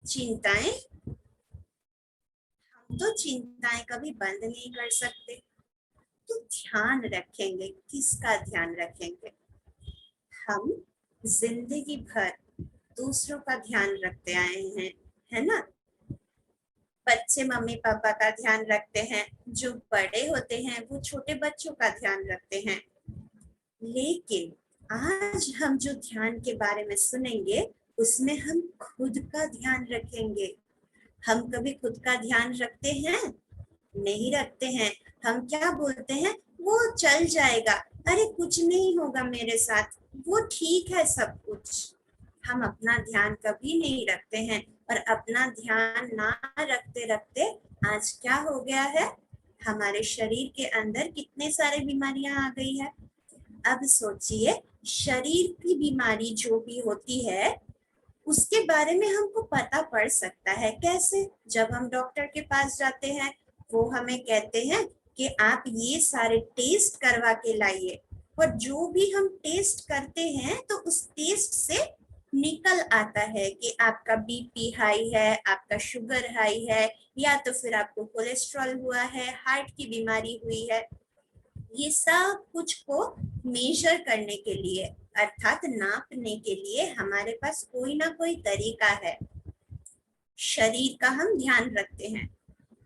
चिंताएं, हम तो चिंताएं कभी बंद नहीं कर सकते। तो ध्यान रखेंगे, किसका ध्यान रखेंगे? हम जिंदगी भर दूसरों का ध्यान रखते आए हैं, है ना। बच्चे मम्मी पापा का ध्यान रखते हैं, जो बड़े होते हैं वो छोटे बच्चों का ध्यान रखते हैं। लेकिन आज हम जो ध्यान के बारे में सुनेंगे, उसमें हम खुद का ध्यान रखेंगे। हम कभी खुद का ध्यान रखते हैं? नहीं रखते हैं। हम क्या बोलते हैं? वो चल जाएगा, अरे कुछ नहीं होगा मेरे साथ, वो ठीक है सब कुछ। हम अपना ध्यान कभी नहीं रखते हैं। और अपना ध्यान ना रखते रखते आज क्या हो गया है, हमारे शरीर के अंदर कितने सारे बीमारियां आ गई है। अब सोचिए, शरीर की बीमारी जो भी होती है उसके बारे में हमको पता पड़ सकता है कैसे? जब हम डॉक्टर के पास जाते हैं, वो हमें कहते हैं कि आप ये सारे टेस्ट करवा के लाइए। और जो भी हम टेस्ट करते हैं तो उस टेस्ट से निकल आता है कि आपका बीपी हाई है, आपका शुगर हाई है, या तो फिर आपको कोलेस्ट्रॉल हुआ है, हार्ट की बीमारी हुई है। ये सब कुछ को मेजर करने के लिए, अर्थात नापने के लिए हमारे पास कोई ना कोई तरीका है। शरीर का हम ध्यान रखते हैं,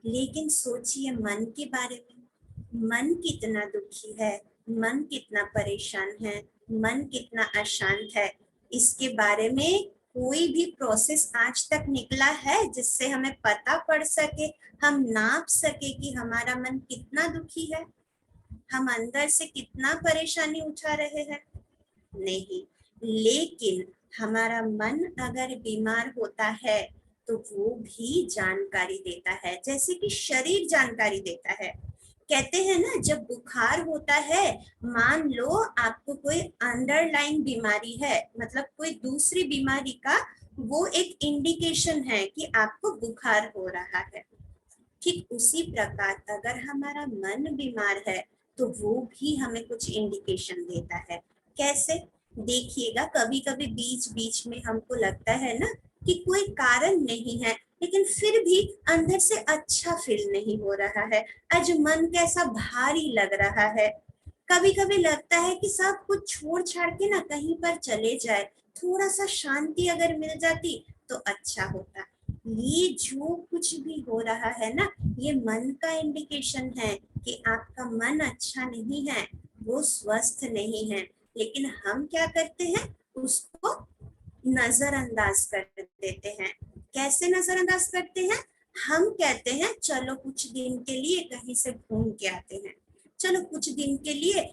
लेकिन सोचिए मन के बारे में। मन कितना दुखी है, मन कितना परेशान है, मन कितना अशांत है, इसके बारे में कोई भी प्रोसेस आज तक निकला है जिससे हमें पता पड़ सके, हम नाप सके कि हमारा मन कितना दुखी है, हम अंदर से कितना परेशानी उठा रहे हैं? नहीं। लेकिन हमारा मन अगर बीमार होता है तो वो भी जानकारी देता है, जैसे कि शरीर जानकारी देता है। कहते हैं ना, जब बुखार होता है, मान लो आपको कोई अंडरलाइन बीमारी है, मतलब कोई दूसरी बीमारी का वो एक इंडिकेशन है कि आपको बुखार हो रहा है। ठीक उसी प्रकार अगर हमारा मन बीमार है तो वो भी हमें कुछ इंडिकेशन देता है। कैसे? देखिएगा, कभी कभी बीच बीच में हमको लगता है ना कि कोई कारण नहीं है, लेकिन फिर भी अंदर से अच्छा फील नहीं हो रहा है, आज मन कैसा भारी लग रहा है। कभी कभी लगता है कि सब कुछ छोड़ छाड़ के ना कहीं पर चले जाए, थोड़ा सा शांति अगर मिल जाती तो अच्छा होता। ये जो कुछ भी हो रहा है ना, ये मन का इंडिकेशन है कि आपका मन अच्छा नहीं है, वो स्वस्थ नहीं है। लेकिन हम क्या करते हैं, उसको नजरअंदाज कर देते हैं। कैसे नजरअंदाज करते हैं? हम कहते हैं चलो कुछ दिन के लिए कहीं से घूम के आते हैं, चलो कुछ दिन के लिए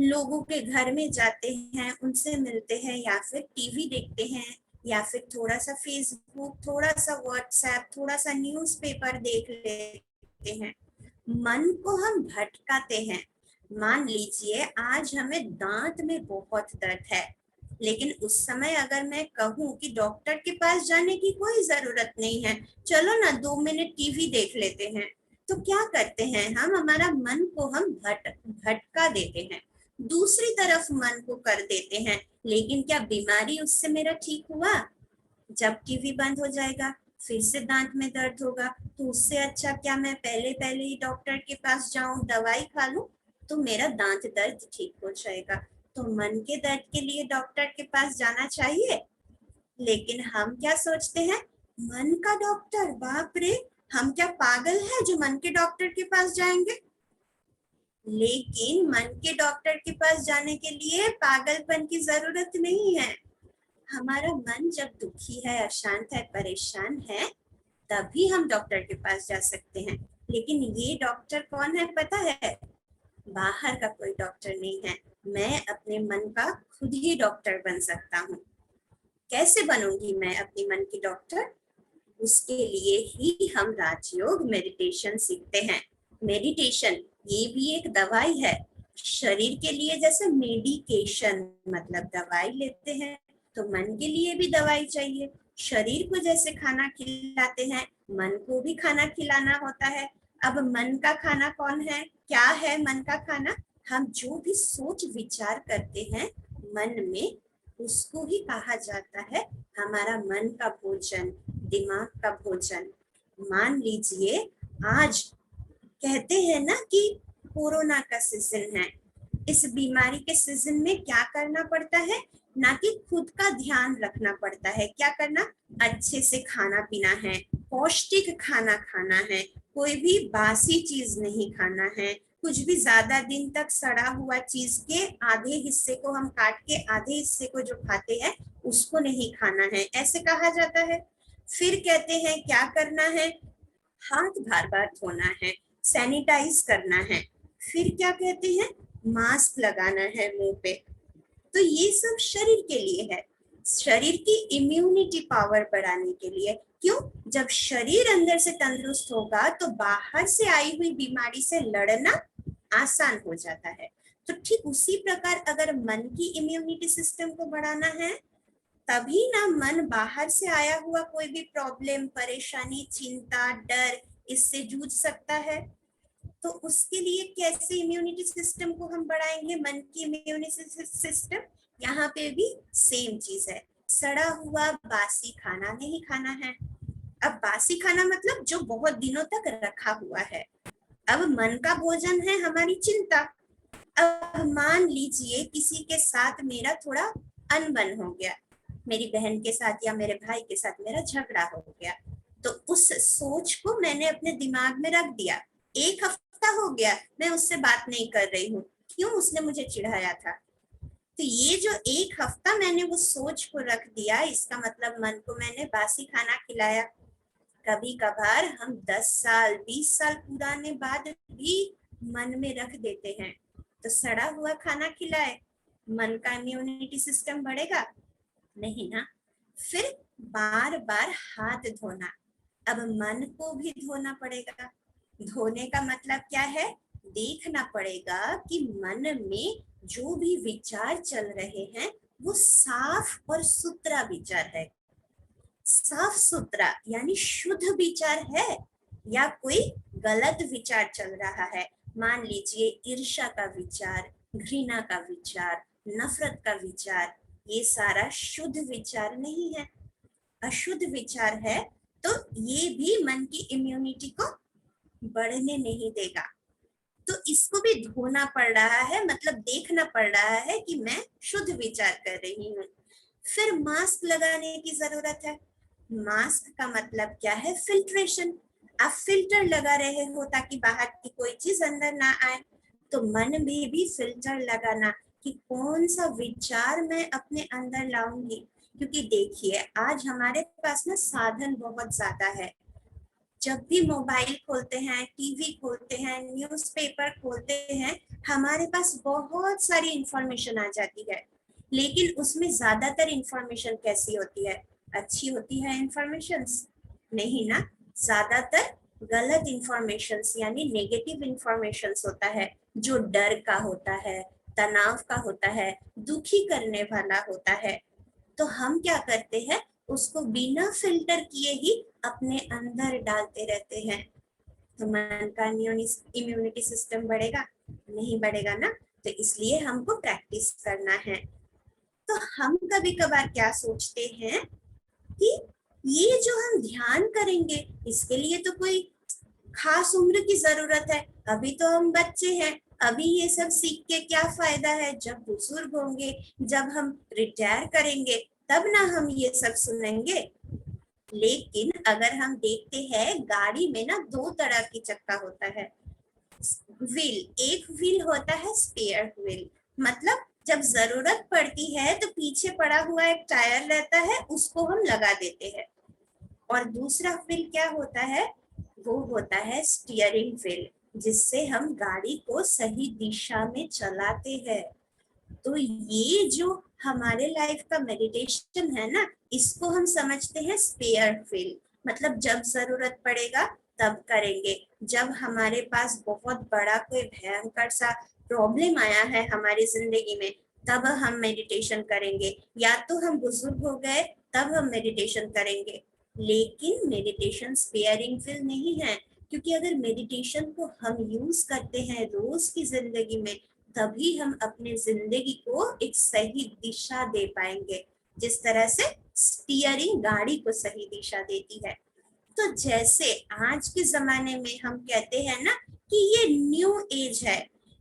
लोगों के घर में जाते हैं, उनसे मिलते हैं, या फिर टीवी देखते हैं, या फिर थोड़ा सा फेसबुक, थोड़ा सा व्हाट्सएप, थोड़ा सा न्यूज़पेपर देख लेते हैं। मन को हम भटकाते हैं। मान लीजिए आज हमें दांत में बहुत दर्द है, लेकिन उस समय अगर मैं कहूँ कि डॉक्टर के पास जाने की कोई जरूरत नहीं है, चलो ना 2 मिनट टीवी देख लेते हैं, तो क्या करते हैं हम, हमारा मन को हम भटका देते हैं, दूसरी तरफ मन को कर देते हैं। लेकिन क्या बीमारी उससे मेरा ठीक हुआ? जब टीवी बंद हो जाएगा फिर से दांत में दर्द होगा, तो उससे अच्छा क्या मैं पहले पहले ही डॉक्टर के पास जाऊं, दवाई खा लूं, तो मेरा दांत दर्द ठीक हो जाएगा। तो मन के दर्द के लिए डॉक्टर के पास जाना चाहिए। लेकिन हम क्या सोचते हैं, मन का डॉक्टर, बाप रे, हम क्या पागल है जो मन के डॉक्टर के पास जाएंगे? लेकिन मन के डॉक्टर के पास जाने के लिए पागलपन की जरूरत नहीं है। हमारा मन जब दुखी है, अशांत है, परेशान है, तभी हम डॉक्टर के पास जा सकते हैं। लेकिन ये डॉक्टर कौन है पता है? बाहर का कोई डॉक्टर नहीं है। मैं अपने मन का खुद ही डॉक्टर बन सकता हूँ। कैसे बनूंगी मैं अपनी मन की डॉक्टर? उसके लिए ही हम राजयोग मेडिटेशन सीखते हैं। मेडिटेशन ये भी एक दवाई है शरीर के लिए। जैसे मेडिकेशन मतलब दवाई लेते हैं, तो मन के लिए भी दवाई चाहिए। शरीर को जैसे खाना खिलाते हैं, मन को भी खाना खिलाना होता है। अब मन का खाना कौन है, क्या है मन का खाना? हम जो भी सोच विचार करते हैं मन में, उसको ही कहा जाता है हमारा मन का भोजन, दिमाग का भोजन। मान लीजिए आज कहते हैं ना कि कोरोना का सीजन है, इस बीमारी के सीजन में क्या करना पड़ता है, ना कि खुद का ध्यान रखना पड़ता है। क्या करना, अच्छे से खाना पीना है, पौष्टिक खाना खाना है, कोई भी बासी चीज नहीं खाना है, कुछ भी ज्यादा दिन तक सड़ा हुआ चीज के आधे हिस्से को हम काट के आधे हिस्से को जो खाते हैं उसको नहीं खाना है, ऐसे कहा जाता है। फिर कहते हैं क्या करना है, हाथ बार बार धोना है, सैनिटाइज करना है। फिर क्या कहते हैं, मास्क लगाना है मुंह पे। तो ये सब शरीर के लिए है, शरीर की इम्यूनिटी पावर बढ़ाने के लिए। क्यों, जब शरीर अंदर से तंदुरुस्त होगा तो बाहर से आई हुई बीमारी से लड़ना आसान हो जाता है। तो ठीक उसी प्रकार अगर मन की इम्यूनिटी सिस्टम को बढ़ाना है, तभी ना मन बाहर से आया हुआ कोई भी प्रॉब्लम, परेशानी, चिंता, डर इससे जूझ सकता है। तो उसके लिए कैसे इम्यूनिटी सिस्टम को हम बढ़ाएंगे, मन की इम्यूनिटी सिस्टम। यहाँ पे भी सेम चीज है, सड़ा हुआ बासी खाना नहीं खाना है। अब बासी खाना मतलब जो बहुत दिनों तक रखा हुआ है। अब मन का भोजन है हमारी चिंता। अब मान लीजिए किसी के साथ मेरा थोड़ा अनबन हो गया, मेरी बहन के साथ या मेरे भाई के साथ मेरा झगड़ा हो गया, तो उस सोच को मैंने अपने दिमाग में रख दिया। एक हफ्ता हो गया मैं उससे बात नहीं कर रही हूँ, क्यों, उसने मुझे चिढ़ाया था। तो ये जो एक हफ्ता मैंने वो सोच को रख दिया, इसका मतलब मन को मैंने बासी खाना खिलाया। कभी कभार हम 10 साल 20 साल पुराने बात भी मन में रख देते हैं, तो सड़ा हुआ खाना खिलाए, मन का इम्यूनिटी सिस्टम बढ़ेगा नहीं ना। फिर बार बार हाथ धोना, अब मन को भी धोना पड़ेगा। धोने का मतलब क्या है, देखना पड़ेगा कि मन में जो भी विचार चल रहे हैं वो साफ और सुथरा विचार है। साफ सुथरा यानी शुद्ध विचार है या कोई गलत विचार चल रहा है। मान लीजिए ईर्ष्या का विचार, घृणा का विचार, नफरत का विचार, ये सारा शुद्ध विचार नहीं है, अशुद्ध विचार है। तो ये भी मन की इम्यूनिटी को बढ़ने नहीं देगा। तो इसको भी धोना पड़ रहा है, मतलब देखना पड़ रहा है कि मैं शुद्ध विचार कर रही हूँ। फिर मास्क लगाने की जरूरत है। मास्क का मतलब क्या है, फिल्ट्रेशन। आप फिल्टर लगा रहे हो ताकि बाहर की कोई चीज अंदर ना आए। तो मन में भी फिल्टर लगाना कि कौन सा विचार मैं अपने अंदर लाऊंगी। क्योंकि देखिए आज हमारे पास ना साधन बहुत ज्यादा है। जब भी मोबाइल खोलते हैं, टीवी खोलते हैं, न्यूज़पेपर खोलते हैं, हमारे पास बहुत सारी इंफॉर्मेशन आ जाती है। लेकिन उसमें ज्यादातर इंफॉर्मेशन कैसी होती है, अच्छी होती है इंफॉर्मेशन? नहीं ना, ज्यादातर गलत इंफॉर्मेशन यानी नेगेटिव इंफॉर्मेशन होता है, जो डर का होता है, तनाव का होता है, दुखी करने वाला होता है। तो हम क्या करते हैं, उसको बिना फिल्टर किए ही अपने अंदर डालते रहते हैं। तो मन का इम्यूनिटी सिस्टम बढ़ेगा नहीं, बढ़ेगा ना। तो इसलिए हमको प्रैक्टिस करना है। तो हम कभी कभार क्या सोचते हैं कि ये जो हम ध्यान करेंगे इसके लिए तो कोई खास उम्र की जरूरत है, अभी तो हम बच्चे हैं, अभी ये सब सीख के क्या फायदा है, जब बुजुर्ग होंगे, जब हम रिटायर करेंगे तब ना हम ये सब सुनेंगे। लेकिन अगर हम देखते हैं गाड़ी में ना दो तरह की चक्का होता है, व्हील, एक व्हील होता है स्पेयर व्हील, मतलब जब जरूरत पड़ती है तो पीछे पड़ा हुआ एक टायर रहता है, उसको हम लगा देते हैं। और दूसरा व्हील क्या होता है, वो होता है स्टीयरिंग व्हील, जिससे हम गाड़ी को सही दिशा में चलाते हैं। तो ये जो हमारे लाइफ का मेडिटेशन है ना, इसको हम समझते हैं स्पेयर व्हील। मतलब जब जरूरत पड़ेगा तब करेंगे, जब हमारे पास बहुत बड़ा कोई भयंकर सा प्रॉब्लम आया है हमारी जिंदगी में, तब हम मेडिटेशन करेंगे, या तो हम बुजुर्ग हो गए तब हम मेडिटेशन करेंगे। लेकिन मेडिटेशन स्पेयरिंग व्हील नहीं है, क्योंकि अगर मेडिटेशन को हम यूज करते हैं रोज की जिंदगी में, तभी हम अपने जिंदगी को एक सही दिशा दे पाएंगे। जिस तरह से स्टीयरिंग गाड़ी को सही दिशा देती है। तो जैसे आज के जमाने में हम कहते हैं ना कि ये न्यू एज है,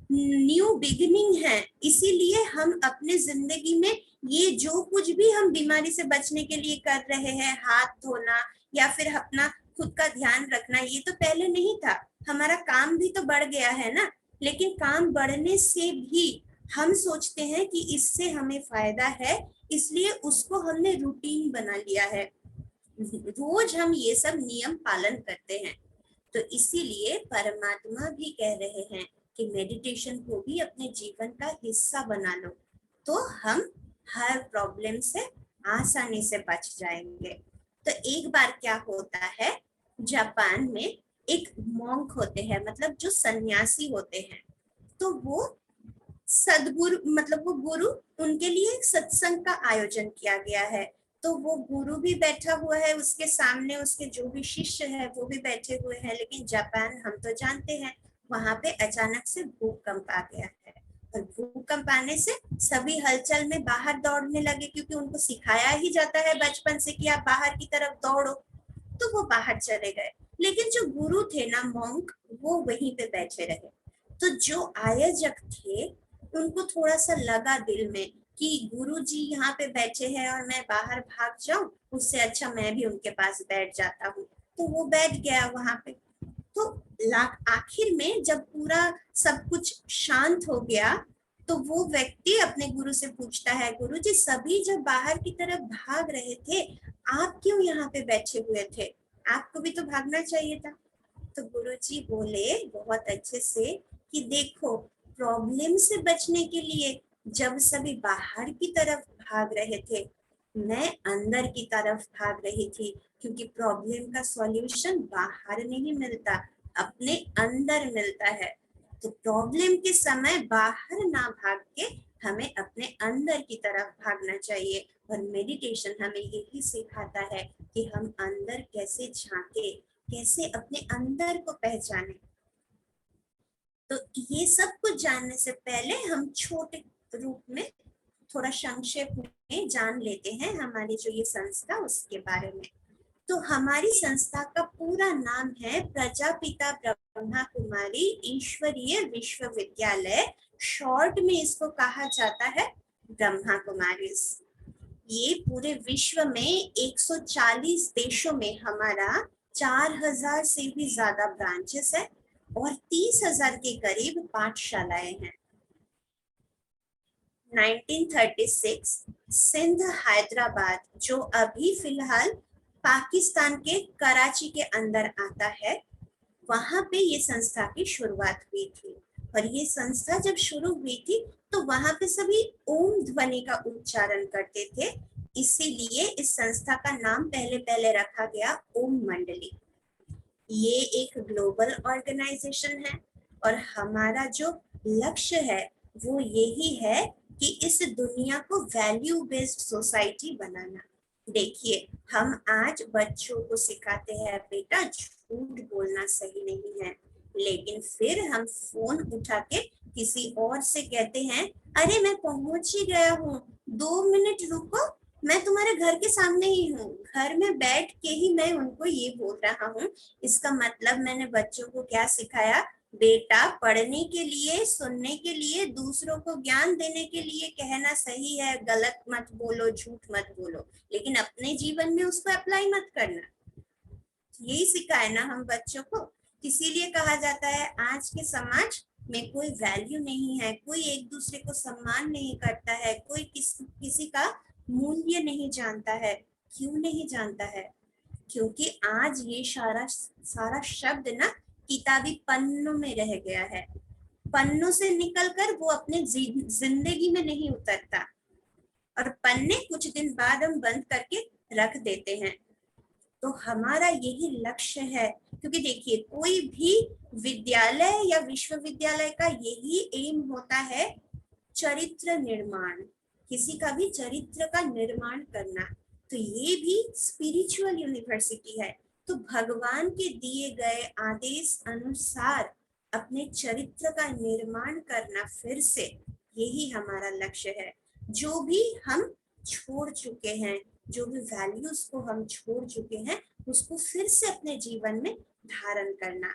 न्यू बिगिनिंग है, इसीलिए हम अपने जिंदगी में ये जो कुछ भी हम बीमारी से बचने के लिए कर रहे हैं, हाथ धोना या फिर अपना खुद का ध्यान रखना, ये तो पहले नहीं था। हमारा काम भी तो बढ़ गया है ना, लेकिन काम बढ़ने से भी हम सोचते हैं कि इससे हमें फायदा है, इसलिए उसको हमने रूटीन बना लिया है, रोज हम ये सब नियम पालन करते हैं। तो इसीलिए परमात्मा भी कह रहे हैं कि मेडिटेशन को भी अपने जीवन का हिस्सा बना लो, तो हम हर प्रॉब्लम से आसानी से बच जाएंगे। तो एक बार क्या होता है, जापान में एक मॉन्क होते हैं, मतलब जो सन्यासी होते हैं, तो वो सदगुरु, मतलब वो गुरु, उनके लिए एक सत्संग का आयोजन किया गया है। तो वो गुरु भी बैठा हुआ है, उसके सामने उसके जो भी शिष्य है वो भी बैठे हुए हैं। लेकिन जापान हम तो जानते हैं, वहां पे अचानक से भूकंप आ गया है, और भूकंप आने से सभी हलचल में बाहर दौड़ने लगे, क्योंकि उनको सिखाया ही जाता है बचपन से कि आप बाहर की तरफ दौड़ो। तो वो बाहर चले गए, लेकिन जो गुरु थे ना, मॉन्क, वो वहीं पे बैठे रहे। तो जो आयोजक थे, उनको थोड़ा सा लगा दिल में कि गुरुजी यहाँ पे बैठे हैं और मैं बाहर भाग जाऊं, उससे अच्छा मैं भी उनके पास बैठ जाता हूँ। तो वो बैठ गया वहां पे। तो आखिर में जब पूरा सब कुछ शांत हो गया, तो वो व्यक्ति अपने गुरु से पूछता है, गुरुजी सभी जब बाहर की तरफ भाग रहे थे, आप क्यों यहाँ पे बैठे हुए थे? आपको भी तो भागना चाहिए था। तो गुरुजी बोले बहुत अच्छे से कि देखो, प्रॉब्लम से बचने के लिए जब सभी बाहर की तरफ भाग रहे थे, मैं अंदर की तरफ भाग रही थी, क्योंकि प्रॉब्लम का सॉल्यूशन बाहर नहीं मिलता, अपने अंदर मिलता है। तो प्रॉब्लम के समय बाहर ना भाग के हमें अपने अंदर की तरफ भागना चाहिए। और मेडिटेशन हमें यही सिखाता है कि हम अंदर कैसे झांके, कैसे अपने अंदर को पहचाने। तो ये सब कुछ जानने से पहले हम छोटे रूप में थोड़ा संक्षेप में जान लेते हैं हमारी जो ये संस्था उसके बारे में। तो हमारी संस्था का पूरा नाम है प्रजापिता ब्रह्मा कुमारी ईश्वरीय विश्वविद्यालय, शॉर्ट में इसको कहा जाता है ब्रह्मा कुमारी। ये पूरे विश्व में 140 देशों में हमारा 4000 से भी ज्यादा ब्रांचेस है और 30,000 के करीब पाठशालाएं हैं। 1936 सिंध हैदराबाद, जो अभी फिलहाल पाकिस्तान के कराची के अंदर आता है, वहां पे ये संस्था की शुरुआत हुई थी। और ये संस्था जब शुरू हुई थी तो वहां पे सभी ओम ध्वनि का उच्चारण करते थे, इसीलिए इस संस्था का नाम पहले पहले रखा गया ओम मंडली। ये एक ग्लोबल ऑर्गेनाइजेशन है और हमारा जो लक्ष्य है वो यही है कि इस दुनिया को वैल्यू बेस्ड सोसाइटी बनाना। देखिए, हम आज बच्चों को सिखाते हैं बेटा झूठ बोलना सही नहीं है, लेकिन फिर हम फोन उठा के किसी और से कहते हैं, अरे मैं पहुंच ही गया हूँ, 2 मिनट रुको, मैं तुम्हारे घर के सामने ही हूँ। घर में बैठ के ही मैं उनको ये बोल रहा हूँ। इसका मतलब मैंने बच्चों को क्या सिखाया, बेटा पढ़ने के लिए, सुनने के लिए, दूसरों को ज्ञान देने के लिए कहना सही है, गलत मत बोलो, झूठ मत बोलो, लेकिन अपने जीवन में उसको अप्लाई मत करना। यही सिखाए ना हम बच्चों को। इसीलिए कहा जाता है आज के समाज में कोई वैल्यू नहीं है, कोई एक दूसरे को सम्मान नहीं करता है, कोई किसी का मूल्य नहीं जानता है। क्यों नहीं जानता है? क्योंकि आज ये सारा सारा शब्द ना किताबी पन्नों में रह गया है, पन्नों से निकलकर वो अपने जिंदगी में नहीं उतरता, और पन्ने कुछ दिन बाद हम बंद करके रख देते हैं। तो हमारा यही लक्ष्य है, क्योंकि देखिए कोई भी विद्यालय या विश्वविद्यालय का यही एम होता है, चरित्र निर्माण, किसी का भी चरित्र का निर्माण करना। तो ये भी स्पिरिचुअल यूनिवर्सिटी है, तो भगवान के दिए गए आदेश अनुसार अपने चरित्र का निर्माण करना, फिर से यही हमारा लक्ष्य है। जो भी हम छोड़ चुके हैं, जो भी वैल्यूज को हम छोड़ चुके हैं, उसको फिर से अपने जीवन में धारण करना।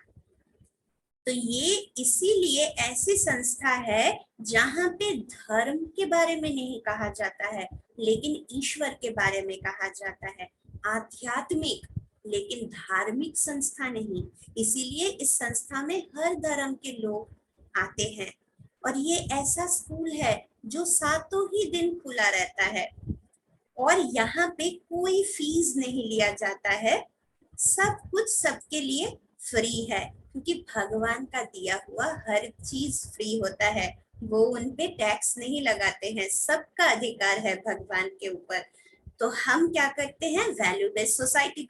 तो ये इसीलिए ऐसी संस्था है जहाँ पे धर्म के बारे में नहीं कहा जाता है, लेकिन ईश्वर के बारे में कहा जाता है। आध्यात्मिक लेकिन धार्मिक संस्था नहीं। इसीलिए इस संस्था में हर धर्म के लोग आते हैं। और ये ऐसा स्कूल है जो सातों ही दिन खुला रहता है, और यहाँ पे कोई फीस नहीं लिया जाता है। सब कुछ सबके लिए फ्री है, क्योंकि भगवान का दिया हुआ हर चीज फ्री होता है। वो उन पे टैक्स नहीं लगाते हैं, सबका अधिकार है भगवान के ऊपर। तो हम क्या करते हैं, वैल्यू बेस्ड सोसाइटी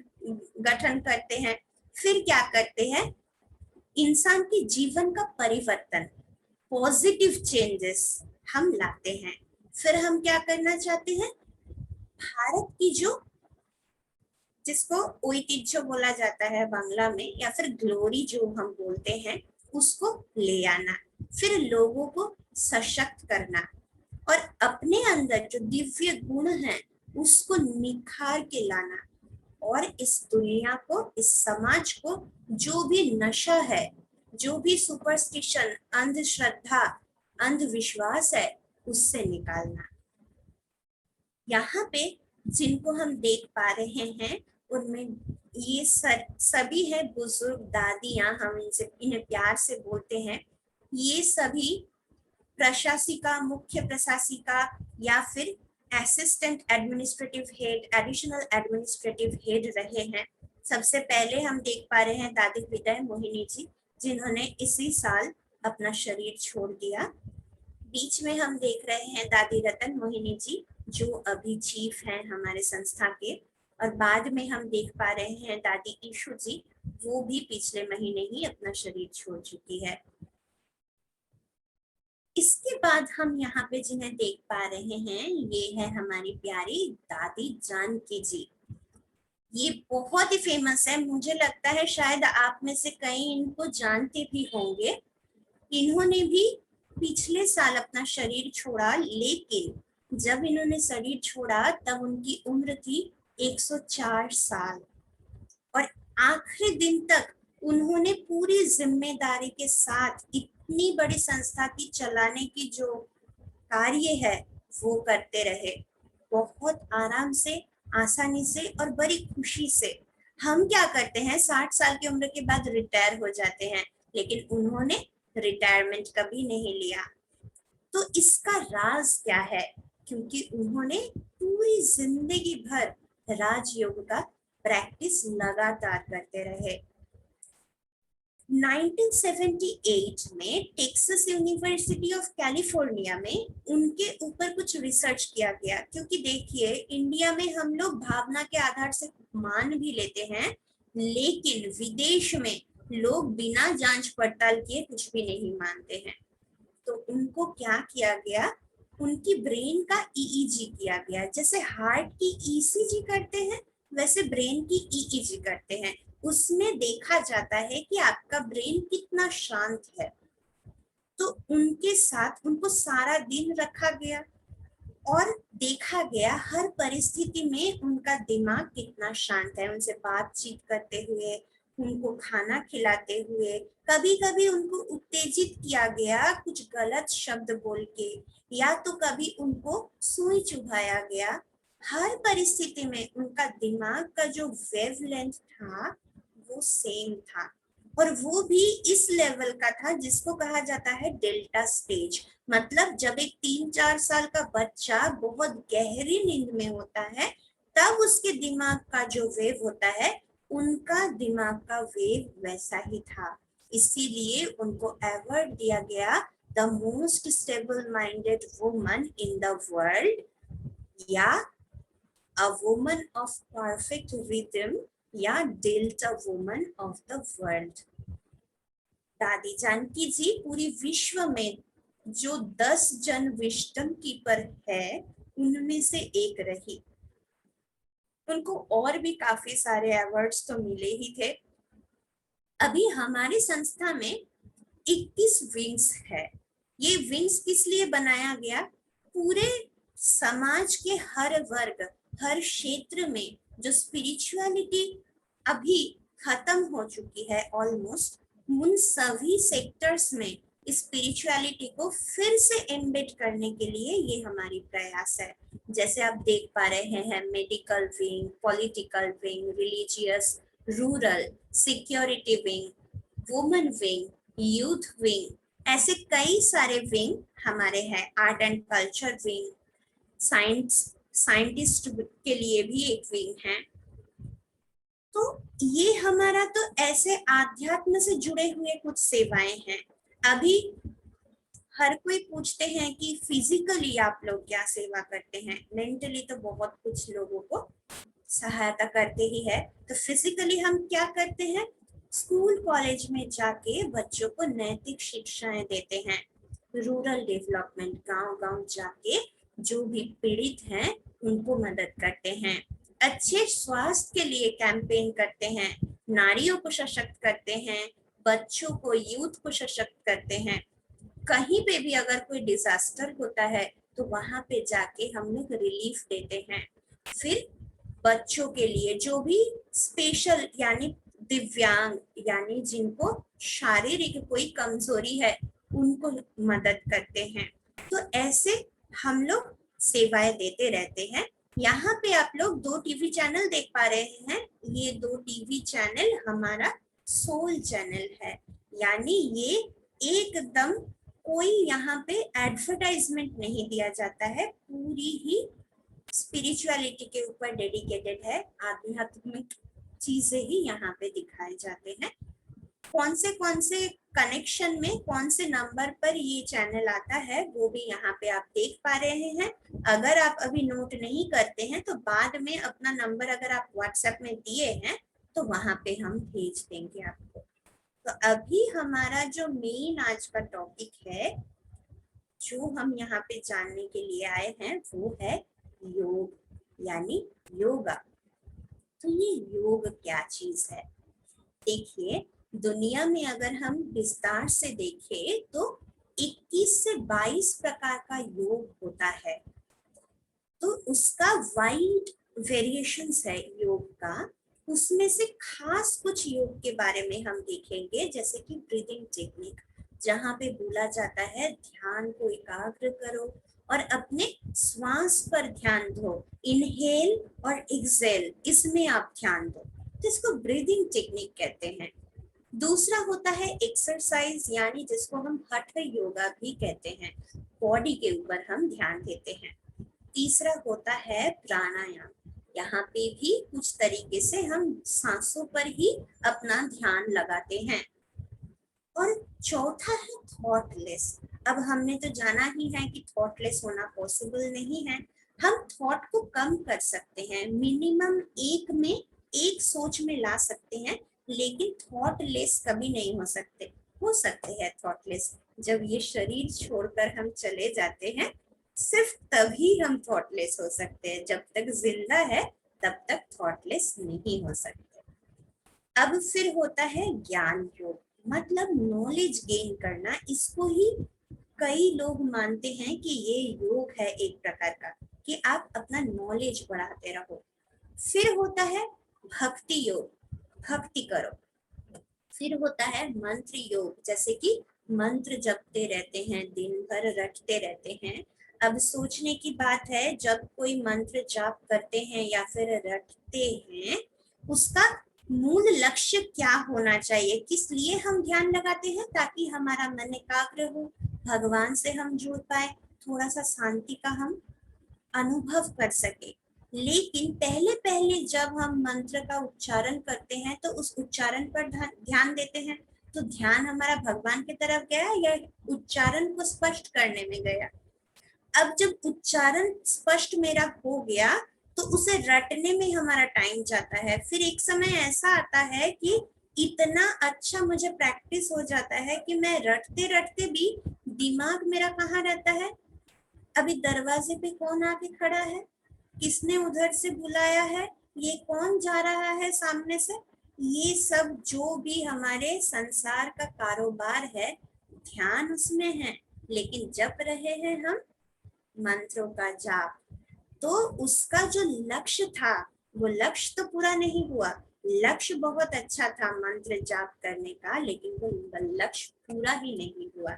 गठन करते हैं। फिर क्या करते हैं, इंसान के जीवन का परिवर्तन, पॉजिटिव चेंजेस हम लाते हैं। फिर हम क्या करना चाहते हैं, भारत की जो, जिसको ओइटिज्जो बोला जाता है बांग्ला में, या फिर ग्लोरी जो हम बोलते हैं, उसको ले आना। फिर लोगों को सशक्त करना, और अपने अंदर जो दिव्य गुण है उसको निखार के लाना। और इस दुनिया को, इस समाज को, जो भी नशा है, जो भी सुपरस्टिशन, अंधश्रद्धा, अंधविश्वास है, उससे निकालना। यहाँ पे जिनको हम देख पा रहे हैं, उनमें ये सभी है बुजुर्ग दादियां, हम इनसे, इन्हें प्यार से बोलते हैं। ये सभी प्रशासिका, मुख्य प्रशासिका, या फिर assistant administrative head, additional administrative head रहे हैं। सबसे पहले हम देख पा रहे हैं दादी विदय मोहिनी जी, जिन्होंने इसी साल अपना शरीर छोड़ दिया। बीच में हम देख रहे हैं दादी रतन मोहिनी जी, जो अभी चीफ हैं हमारे संस्था के। और बाद में हम देख पा रहे हैं दादी ईशु जी, वो भी पिछले महीने ही अपना शरीर छोड़ चुकी है। इसके बाद हम यहाँ पे जिन्हें देख पा रहे हैं, ये है हमारी प्यारी दादी जानकी जी। ये बहुत ही फेमस है, मुझे लगता है शायद आप में से कई इनको जानते भी होंगे। इन्होंने भी पिछले साल अपना शरीर छोड़ा, लेकिन जब इन्होंने शरीर छोड़ा तब उनकी उम्र थी 104 साल। और आखिरी दिन तक उन्होंने पूरी जिम्मेदारी के साथ इतनी बड़ी संस्था की चलाने की जो कार्य है वो करते रहे, बहुत आराम से, आसानी से और बड़ी खुशी से। हम क्या करते हैं, 60 साल की उम्र के बाद रिटायर हो जाते हैं, लेकिन उन्होंने रिटायरमेंट कभी नहीं लिया। तो इसका राज क्या है, क्योंकि उन्होंने पूरी जिंदगी भर राजयोग का प्रैक्टिस लगातार करते रहे। 1978 में टेक्सास यूनिवर्सिटी ऑफ कैलिफोर्निया में उनके ऊपर कुछ रिसर्च किया गया, क्योंकि देखिए इंडिया में हम लोग भावना के आधार से मान भी लेते हैं, लेकिन विदेश में लोग बिना जांच पड़ताल किए कुछ भी नहीं मानते हैं। तो उनको क्या किया गया, उनकी ब्रेन का ईईजी किया गया। जैसे हार्ट की ईसीजी करते हैं, वैसे ब्रेन की ईईजी करते हैं। उसमें देखा जाता है कि आपका ब्रेन कितना शांत है। तो उनके साथ उनको सारा दिन रखा गया और देखा गया हर परिस्थिति में उनका दिमाग कितना शांत है। उनसे बातचीत करते हुए, उनको खाना खिलाते हुए, कभी कभी उनको उत्तेजित किया गया कुछ गलत शब्द बोल के, या तो कभी उनको सुई चुभाया गया। हर परिस्थिति में उनका दिमाग का जो वेवलेंथ था वो सेम था, और वो भी इस लेवल का था जिसको कहा जाता है डेल्टा स्टेज। मतलब जब एक 3-4 साल का बच्चा बहुत गहरी नींद में होता है, तब उसके दिमाग का जो वेव होता है, उनका दिमाग का वेव वैसा ही था। इसीलिए उनको अवार्ड दिया गया the most stable minded woman in the world, या a woman of perfect rhythm, या delta woman of the world. Dadi Janki जी पूरी विश्व में जो 10 जन विजडम कीपर है, उनमें से एक रही। उनको और भी काफी सारे अवार्ड्स तो मिले ही थे। अभी हमारी संस्था में 21 विंग्स है। ये विंग्स किस लिए बनाया गया, पूरे समाज के हर वर्ग, हर क्षेत्र में जो स्पिरिचुअलिटी अभी खत्म हो चुकी है ऑलमोस्ट, उन सभी सेक्टर्स में स्पिरिचुअलिटी को फिर से एम्बेड करने के लिए ये हमारी प्रयास है। जैसे आप देख पा रहे हैं, medical wing, political wing, religious, rural, security wing, women wing, youth wing, ऐसे कई सारे विंग हमारे हैं। Art and culture wing, scientist के लिए भी एक विंग है। तो ये हमारा तो ऐसे आध्यात्म से जुड़े हुए कुछ सेवाएं हैं। अभी हर कोई पूछते हैं कि फिजिकली आप लोग क्या सेवा करते हैं। मेंटली तो बहुत कुछ लोगों को सहायता करते ही है, तो फिजिकली हम क्या करते हैं? स्कूल कॉलेज में जाके बच्चों को नैतिक शिक्षाएं देते हैं। रूरल डेवलपमेंट, गांव-गांव जाके जो भी पीड़ित हैं उनको मदद करते हैं। अच्छे स्वास्थ्य के लिए कैंपेन करते हैं, नारियों को सशक्त करते हैं, बच्चों को, यूथ को सशक्त करते हैं। कहीं पे भी अगर कोई डिजास्टर होता है तो वहां पे जाके हम लोग रिलीफ देते हैं। फिर बच्चों के लिए जो भी स्पेशल यानी दिव्यांग, यानी जिनको शारीरिक कोई कमजोरी है, उनको मदद करते हैं। तो ऐसे हम लोग सेवाएं देते रहते हैं। यहाँ पे आप लोग 2 टीवी चैनल देख पा रहे हैं। ये 2 टीवी चैनल हमारा सोल चैनल है, यानी ये एकदम कोई यहाँ पे एडवर्टाइजमेंट नहीं दिया जाता है, पूरी ही स्पिरिचुअलिटी के ऊपर डेडिकेटेड है। आध्यात्मिक चीजें ही यहाँ पे दिखाए जाते हैं। कौन से कनेक्शन में, कौन से नंबर पर ये चैनल आता है वो भी यहाँ पे आप देख पा रहे हैं। अगर आप अभी नोट नहीं करते हैं तो बाद में अपना नंबर अगर आप व्हाट्सएप में दिए हैं तो वहां पे हम भेज देंगे आपको। तो अभी हमारा जो मेन आज का टॉपिक है, जो हम यहाँ पे जानने के लिए आए हैं, वो है योग, यानी योगा। तो ये योग क्या चीज है? देखिए, दुनिया में अगर हम विस्तार से देखें तो 21 से 22 प्रकार का योग होता है। तो उसका वाइड वेरिएशंस है योग का। उसमें से खास कुछ योग के बारे में हम देखेंगे, जैसे कि ब्रीदिंग टेक्निक, जहाँ पे बोला जाता है ध्यान को एकाग्र करो और अपने श्वास पर ध्यान दो, इनहेल और एक्सेल, इसमें आप ध्यान दो। तो इसको ब्रीदिंग टेक्निक कहते हैं। दूसरा होता है एक्सरसाइज, यानी जिसको हम हठ योगा भी कहते हैं, बॉडी के ऊपर हम ध्यान देते हैं। तीसरा होता है प्राणायाम, यहाँ पे भी कुछ तरीके से हम सांसों पर ही अपना ध्यान लगाते हैं। और चौथा है थॉटलेस। अब हमने तो जाना ही है कि थॉटलेस होना पॉसिबल नहीं है। हम थॉट को कम कर सकते हैं, मिनिमम एक सोच में ला सकते हैं, लेकिन थॉटलेस कभी नहीं हो सकते हैं थॉटलेस जब ये शरीर छोड़कर हम चले जाते हैं। सिर्फ तभी हम थॉटलेस हो सकते हैं, जब तक जिंदा है तब तक थॉटलेस नहीं हो सकते। अब फिर होता है ज्ञान योग, मतलब नॉलेज गेन करना। इसको ही कई लोग मानते हैं कि ये योग है एक प्रकार का, कि आप अपना नॉलेज बढ़ाते रहो। फिर होता है भक्ति योग, भक्ति करो। फिर होता है मंत्र योग, जैसे कि मंत्र जपते रहते हैं, दिन भर रटते रहते हैं। अब सोचने की बात है, जब कोई मंत्र जाप करते हैं या फिर रटते हैं, उसका मूल लक्ष्य क्या होना चाहिए? किस लिए हम ध्यान लगाते हैं? ताकि हमारा मन एकाग्र हो, भगवान से हम जुड़ पाए, थोड़ा सा शांति का हम अनुभव कर सके। लेकिन पहले पहले जब हम मंत्र का उच्चारण करते हैं तो उस उच्चारण पर ध्यान देते हैं, तो ध्यान हमारा भगवान की तरफ गया या उच्चारण को स्पष्ट करने में गया? अब जब उच्चारण स्पष्ट मेरा हो गया तो उसे रटने में हमारा टाइम जाता है। फिर एक समय ऐसा आता है कि इतना अच्छा मुझे प्रैक्टिस हो जाता है कि मैं रटते रटते भी दिमाग मेरा कहाँ रहता है? अभी दरवाजे पे कौन आके खड़ा है, किसने उधर से बुलाया है, ये कौन जा रहा है सामने से, ये सब जो भी हमारे संसार का कारोबार है, ध्यान उसमें है। लेकिन जप रहे हैं हम मंत्रों का जाप, तो उसका जो लक्ष्य था वो लक्ष्य तो पूरा नहीं हुआ। लक्ष्य बहुत अच्छा था मंत्र जाप करने का, लेकिन वो लक्ष्य पूरा ही नहीं हुआ।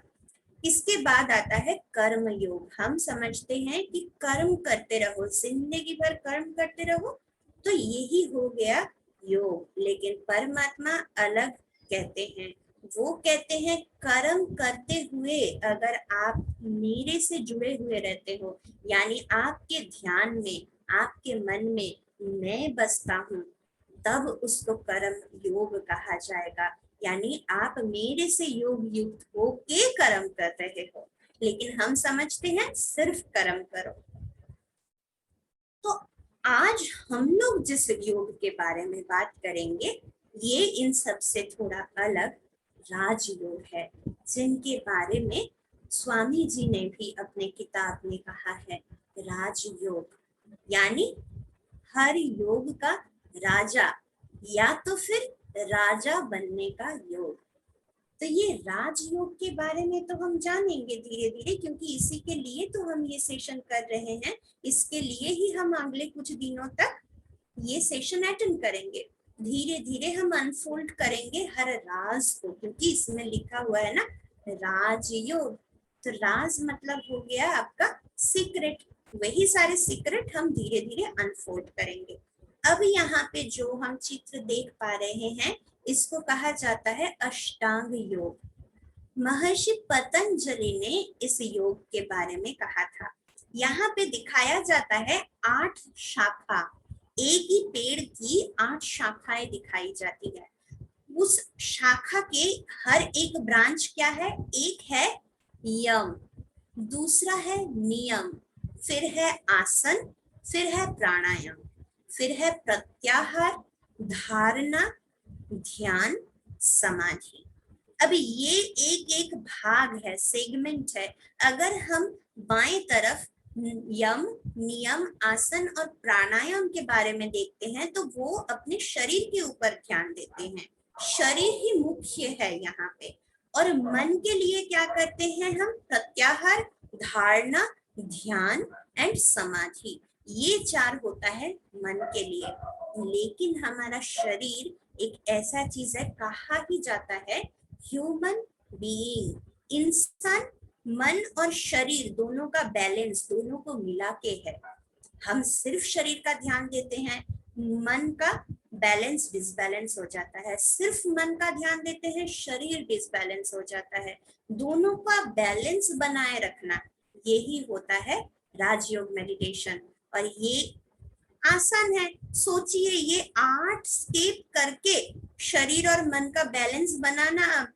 इसके बाद आता है कर्म योग। हम समझते हैं कि कर्म करते रहो, जिंदगी भर कर्म करते रहो, तो यही हो गया योग। लेकिन परमात्मा अलग कहते हैं। वो कहते हैं कर्म करते हुए अगर आप मेरे से जुड़े हुए रहते हो, यानी आपके ध्यान में, आपके मन में मैं बसता हूँ, तब उसको कर्म योग कहा जाएगा। यानी आप मेरे से योग युक्त होके कर्म कर रहे हो, लेकिन हम समझते हैं सिर्फ कर्म करो। तो आज हम लोग जिस योग के बारे में बात करेंगे, ये इन सब से थोड़ा अलग राजयोग है, जिनके बारे में स्वामी जी ने भी अपने किताब में कहा है राजयोग, यानी हर योग का राजा, या तो फिर राजा बनने का योग। तो ये राजयोग के बारे में तो हम जानेंगे धीरे धीरे, क्योंकि इसी के लिए तो हम ये सेशन कर रहे हैं। इसके लिए ही हम अगले कुछ दिनों तक ये सेशन अटेंड करेंगे। धीरे धीरे हम अनफोल्ड करेंगे हर राज को, क्योंकि इसमें लिखा हुआ है ना राजयोग। तो राज मतलब हो गया आपका सीक्रेट। वही सारे सीक्रेट हम धीरे धीरे अनफोल्ड करेंगे। अब यहाँ पे जो हम चित्र देख पा रहे हैं, इसको कहा जाता है अष्टांग योग। महर्षि पतंजलि ने इस योग के बारे में कहा था। यहाँ पे दिखाया जाता है 8 शाखा, एक ही पेड़ की 8 शाखाएं दिखाई जाती है। उस शाखा के हर एक ब्रांच क्या है? एक है यम, दूसरा है नियम, फिर है आसन, फिर है प्राणायाम, फिर है प्रत्याहार, धारणा, ध्यान, समाधि। अब ये एक एक भाग है, सेगमेंट है। अगर हम बाएं तरफ यम, नियम, आसन और प्राणायाम के बारे में देखते हैं, तो वो अपने शरीर के ऊपर ध्यान देते हैं। शरीर ही मुख्य है यहाँ पे। और मन के लिए क्या करते हैं हम? प्रत्याहार, धारणा, ध्यान एंड समाधि। ये 4 होता है मन के लिए। लेकिन हमारा शरीर एक ऐसा चीज है, कहा ही जाता है ह्यूमन बीइंग, इंसान मन और शरीर दोनों का बैलेंस, दोनों को मिला के है। हम सिर्फ शरीर का ध्यान देते हैं, मन का बैलेंस डिसबैलेंस हो जाता है। सिर्फ मन का ध्यान देते हैं, शरीर डिसबैलेंस हो जाता है। दोनों का बैलेंस बनाए रखना, यही होता है राजयोग मेडिटेशन। और ये आसान है। सोचिए, ये 8 स्टेप करके शरीर और मन का बैलेंस बनाना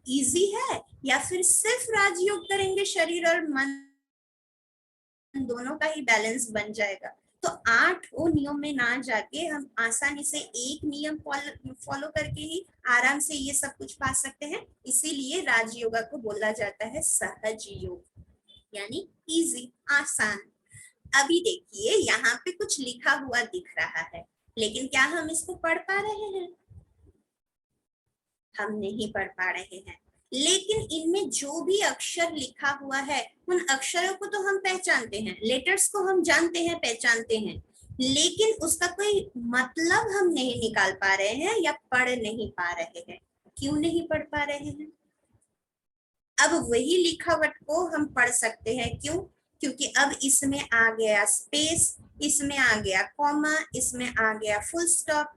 इजी है, या फिर सिर्फ राजयोग करेंगे शरीर और मन दोनों का ही बैलेंस बन जाएगा? तो 8 नियम में ना जाके हम आसानी से एक नियम फॉलो करके ही आराम से ये सब कुछ पा सकते हैं। इसीलिए राजयोगा को बोला जाता है सहज योग, यानी इजी, आसान। अभी देखिए, यहाँ पे कुछ लिखा हुआ दिख रहा है, लेकिन क्या हम इसको पढ़ पा रहे हैं? हम नहीं पढ़ पा रहे हैं। लेकिन इनमें जो भी अक्षर लिखा हुआ है, उन अक्षरों को तो हम पहचानते हैं, लेटर्स को हम जानते हैं, पहचानते हैं, लेकिन उसका कोई मतलब हम नहीं निकाल पा रहे हैं या पढ़ नहीं पा रहे हैं। क्यों नहीं पढ़ पा रहे हैं? अब वही लिखावट को हम पढ़ सकते हैं। क्यों? क्योंकि अब इसमें आ गया स्पेस, इसमें आ गया कॉमा, इसमें आ गया फुल स्टॉप।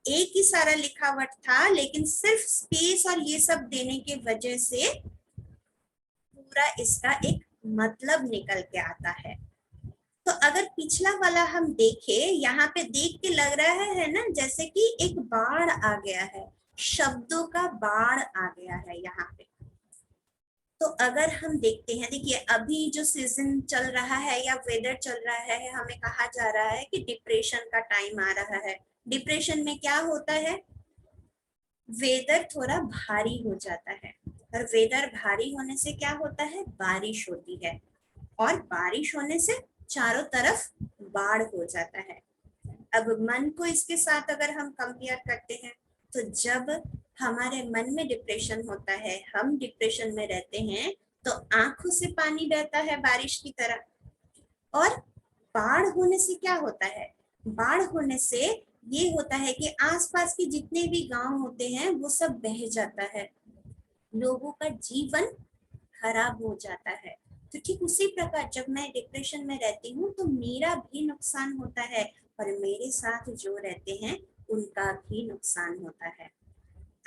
एक ही सारा लिखावट था, लेकिन सिर्फ स्पेस और ये सब देने के वजह से पूरा इसका एक मतलब निकल के आता है। तो अगर पिछला वाला हम देखें, यहाँ पे देख के लग रहा है ना जैसे कि एक बाढ़ आ गया है, शब्दों का बाढ़ आ गया है यहाँ पे। तो अगर हम देखते हैं, देखिए अभी जो सीजन चल रहा है या वेदर चल रहा है, हमें कहा जा रहा है कि डिप्रेशन का टाइम आ रहा है। डिप्रेशन में क्या होता है? वेदर थोड़ा भारी हो जाता है, और वेदर भारी होने से क्या होता है? बारिश होती है, और बारिश होने से चारों तरफ बाढ़ हो जाता है। अब मन को इसके साथ अगर हम कंपेयर करते हैं, तो जब हमारे मन में डिप्रेशन होता है, हम डिप्रेशन में रहते हैं, तो आंखों से पानी बहता है बारिश की तरह। और बाढ़ होने से क्या होता है, बाढ़ होने से ये होता है कि आसपास के जितने भी गांव होते हैं वो सब बह जाता है, लोगों का जीवन खराब हो जाता है। तो ठीक उसी प्रकार जब मैं डिप्रेशन में रहती हूँ तो मेरा भी नुकसान होता है और मेरे साथ जो रहते हैं उनका भी नुकसान होता है।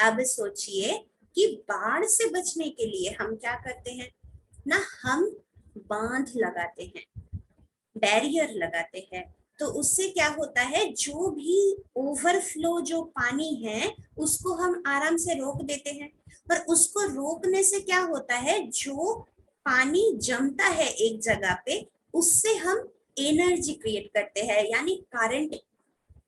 अब सोचिए कि बाढ़ से बचने के लिए हम क्या करते हैं ना, हम बांध लगाते हैं, बैरियर लगाते हैं। तो उससे क्या होता है, जो भी ओवरफ्लो जो पानी है उसको हम आराम से रोक देते हैं। पर उसको रोकने से क्या होता है, जो पानी जमता है एक जगह पे उससे हम एनर्जी क्रिएट करते हैं, यानी करंट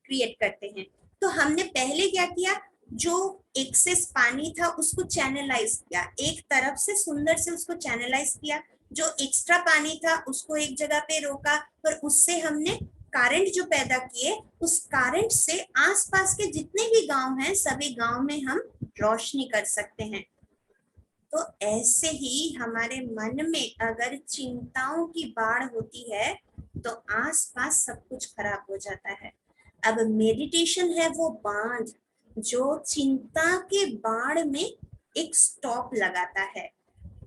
क्रिएट करते हैं। तो हमने पहले क्या किया, जो एक्सेस पानी था उसको चैनलाइज किया, एक तरफ से सुंदर से उसको चैनलाइज किया, जो एक्स्ट्रा पानी था उसको एक जगह पे रोका, और उससे हमने करंट जो पैदा किए, उस करंट से आसपास के जितने भी गांव हैं सभी गांव में हम रोशनी कर सकते हैं। तो ऐसे ही हमारे मन में अगर चिंताओं की बाढ़ होती है तो आसपास सब कुछ खराब हो जाता है। अब मेडिटेशन है वो बांध जो चिंता के बाढ़ में एक स्टॉप लगाता है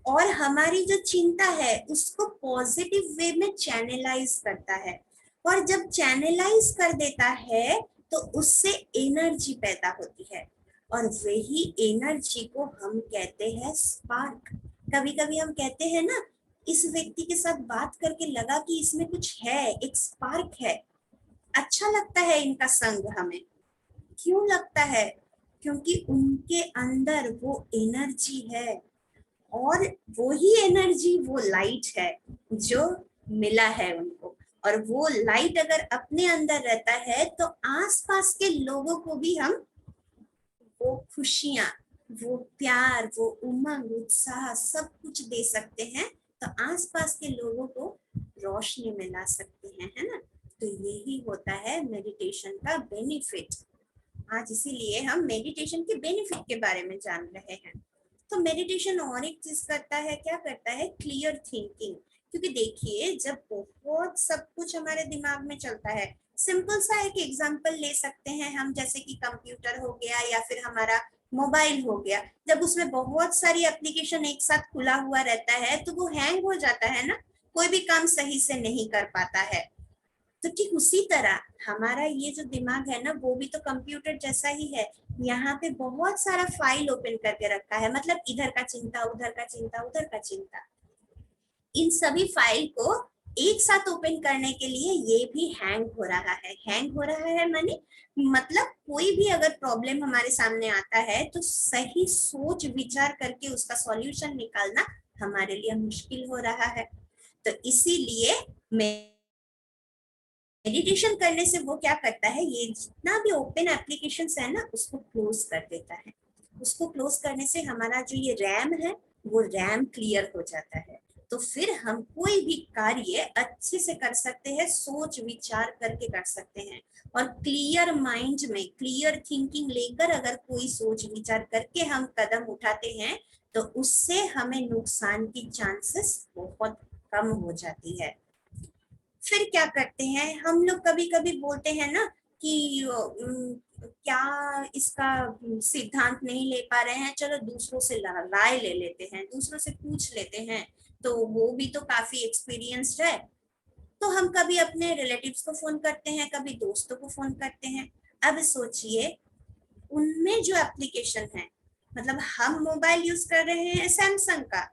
और हमारी जो चिंता है उसको पॉजिटिव वे में चैनलाइज करता है। और जब चैनलाइज कर देता है तो उससे एनर्जी पैदा होती है और वही एनर्जी को हम कहते हैं स्पार्क। कभी कभी हम कहते हैं ना, इस व्यक्ति के साथ बात करके लगा कि इसमें कुछ है, एक स्पार्क है, अच्छा लगता है इनका संग हमें। क्यों लगता है, क्योंकि उनके अंदर वो एनर्जी है और वो ही एनर्जी वो लाइट है जो मिला है उनको। और वो लाइट अगर अपने अंदर रहता है तो आसपास के लोगों को भी हम वो खुशियां, वो प्यार, वो उमंग उत्साह सब कुछ दे सकते हैं। तो आसपास के लोगों को रोशनी में ला सकते हैं, है ना। तो यही होता है मेडिटेशन का बेनिफिट। आज इसीलिए हम मेडिटेशन के बेनिफिट के बारे में जान रहे हैं। तो मेडिटेशन और एक चीज करता है, क्या करता है, क्लियर थिंकिंग। क्योंकि देखिए जब बहुत सब कुछ हमारे दिमाग में चलता है, सिंपल सा एक एग्जांपल ले सकते हैं हम, जैसे कि कंप्यूटर हो गया या फिर हमारा मोबाइल हो गया, जब उसमें बहुत सारी एप्लीकेशन एक साथ खुला हुआ रहता है तो वो हैंग हो जाता है ना, कोई भी काम सही से नहीं कर पाता है। तो ठीक उसी तरह हमारा ये जो दिमाग है ना वो भी तो कंप्यूटर जैसा ही है। यहाँ पे बहुत सारा फाइल ओपन करके रखा है, मतलब इधर का चिंता उधर का चिंता उधर का चिंता, इन सभी फाइल को एक साथ ओपन करने के लिए ये भी हैंग हो रहा है। हैंग हो रहा है माने मतलब कोई भी अगर प्रॉब्लम हमारे सामने आता है तो सही सोच विचार करके उसका सॉल्यूशन निकालना हमारे लिए मुश्किल हो रहा है। तो इसीलिए मेडिटेशन करने से वो क्या करता है, ये जितना भी ओपन एप्लीकेशंस है ना उसको क्लोज कर देता है। उसको क्लोज करने से हमारा जो ये रैम है वो रैम क्लियर हो जाता है। तो फिर हम कोई भी कार्य अच्छे से कर सकते हैं, सोच विचार करके कर सकते हैं। और क्लियर माइंड में क्लियर थिंकिंग लेकर अगर कोई सोच विचार करके हम कदम उठाते हैं तो उससे हमें नुकसान की चांसेस बहुत कम हो जाती है। फिर क्या करते हैं हम लोग, कभी कभी बोलते हैं ना कि क्या इसका सिद्धांत नहीं ले पा रहे हैं, चलो दूसरों से राय ले लेते हैं, दूसरों से पूछ लेते हैं, तो वो भी तो काफी एक्सपीरियंस्ड है। तो हम कभी अपने रिलेटिव्स को फोन करते हैं, कभी दोस्तों को फोन करते हैं। अब सोचिए उनमें जो एप्लीकेशन है, मतलब हम मोबाइल यूज कर रहे हैं सैमसंग का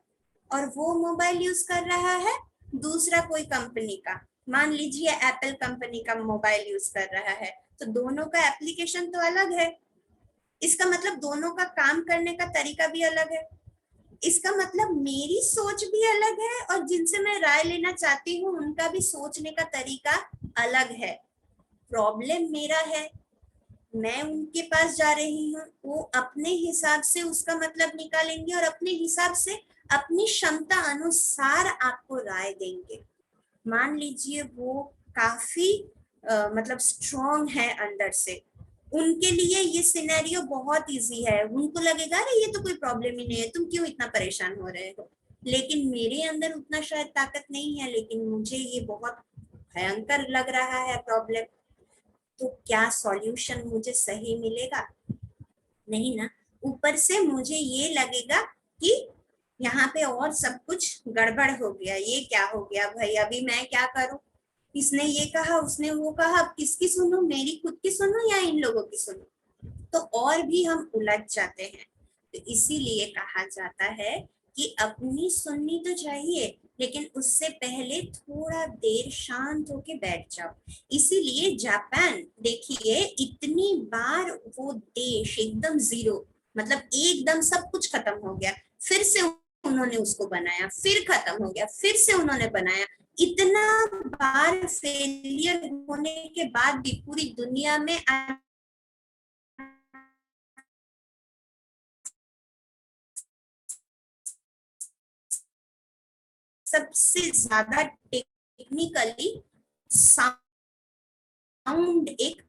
और वो मोबाइल यूज कर रहा है दूसरा कोई कंपनी का, मान लीजिए एप्पल कंपनी का मोबाइल यूज कर रहा है, तो दोनों का एप्लीकेशन तो अलग है। इसका मतलब दोनों का काम करने का तरीका भी अलग है। इसका मतलब मेरी सोच भी अलग है और जिनसे मैं राय लेना चाहती हूँ उनका भी सोचने का तरीका अलग है। प्रॉब्लम मेरा है, मैं उनके पास जा रही हूँ, वो अपने हिसाब से उसका मतलब निकालेंगे और अपने हिसाब से अपनी क्षमता अनुसार आपको राय देंगे। मान लीजिए वो काफी मतलब स्ट्रॉन्ग है अंदर से, उनके लिए ये सिनेरियो बहुत इजी है, उनको लगेगा अरे ये तो कोई प्रॉब्लम ही नहीं है, तुम क्यों इतना परेशान हो रहे हो। लेकिन मेरे अंदर उतना शायद ताकत नहीं है, लेकिन मुझे ये बहुत भयंकर लग रहा है प्रॉब्लम। तो क्या सॉल्यूशन मुझे सही मिलेगा? नहीं ना। ऊपर से मुझे ये लगेगा कि यहाँ पे और सब कुछ गड़बड़ हो गया, ये क्या हो गया भाई, अभी मैं क्या करूं? इसने ये कहा, उसने वो कहा, अब किसकी सुनूं, मेरी खुद की सुनूं या इन लोगों की सुनूं? तो और भी हम उलझ जाते हैं। तो इसीलिए कहा जाता है कि अपनी सुननी तो चाहिए, लेकिन उससे पहले थोड़ा देर शांत होके बैठ जाओ। इसीलिए जापान देखिए, इतनी बार वो देश एकदम जीरो, मतलब एकदम सब कुछ खत्म हो गया, फिर से उन्होंने उसको बनाया, फिर खत्म हो गया, फिर से उन्होंने बनाया। इतना बार फेलियर होने के बाद भी पूरी दुनिया में सबसे ज्यादा टेक्निकली साउंड एक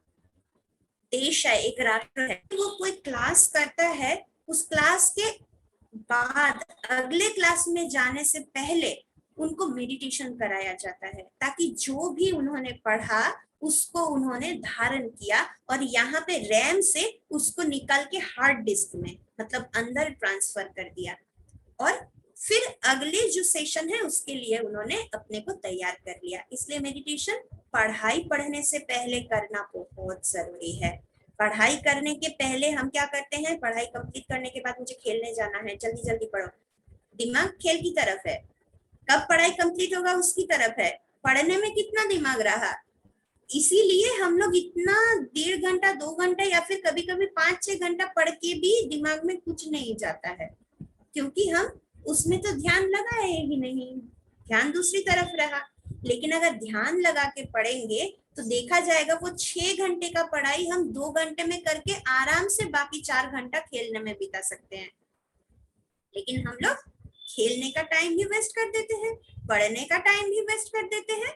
देश है, एक राष्ट्र है। वो कोई क्लास करता है, उस क्लास के बाद अगले क्लास में जाने से पहले उनको मेडिटेशन कराया जाता है, ताकि जो भी उन्होंने पढ़ा उसको उन्होंने धारण किया और यहाँ पे रैम से उसको निकाल के हार्ड डिस्क में, मतलब अंदर ट्रांसफर कर दिया। और फिर अगले जो सेशन है उसके लिए उन्होंने अपने को तैयार कर लिया। इसलिए मेडिटेशन पढ़ाई पढ़ने से पहले करना बहुत जरूरी है। पढ़ाई करने के पहले हम क्या करते हैं, पढ़ाई कंप्लीट करने के बाद मुझे खेलने जाना है, जल्दी जल्दी पढ़ो, दिमाग खेल की तरफ है। कब पढ़ाई कंप्लीट होगा उसकी तरफ है, पढ़ने में कितना दिमाग रहा। इसीलिए हम लोग इतना 1.5 घंटा 2 घंटा या फिर कभी कभी 5-6 घंटा पढ़ के भी दिमाग में कुछ नहीं जाता है, क्योंकि हम उसमें तो ध्यान लगाए ही नहीं, ध्यान दूसरी तरफ रहा। लेकिन अगर ध्यान लगा के पढ़ेंगे तो देखा जाएगा वो 6 घंटे का पढ़ाई हम 2 घंटे में करके आराम से बाकी 4 घंटा खेलने में बिता सकते हैं। लेकिन हम लोग खेलने का टाइम भी वेस्ट कर देते हैं, पढ़ने का टाइम भी वेस्ट कर देते हैं,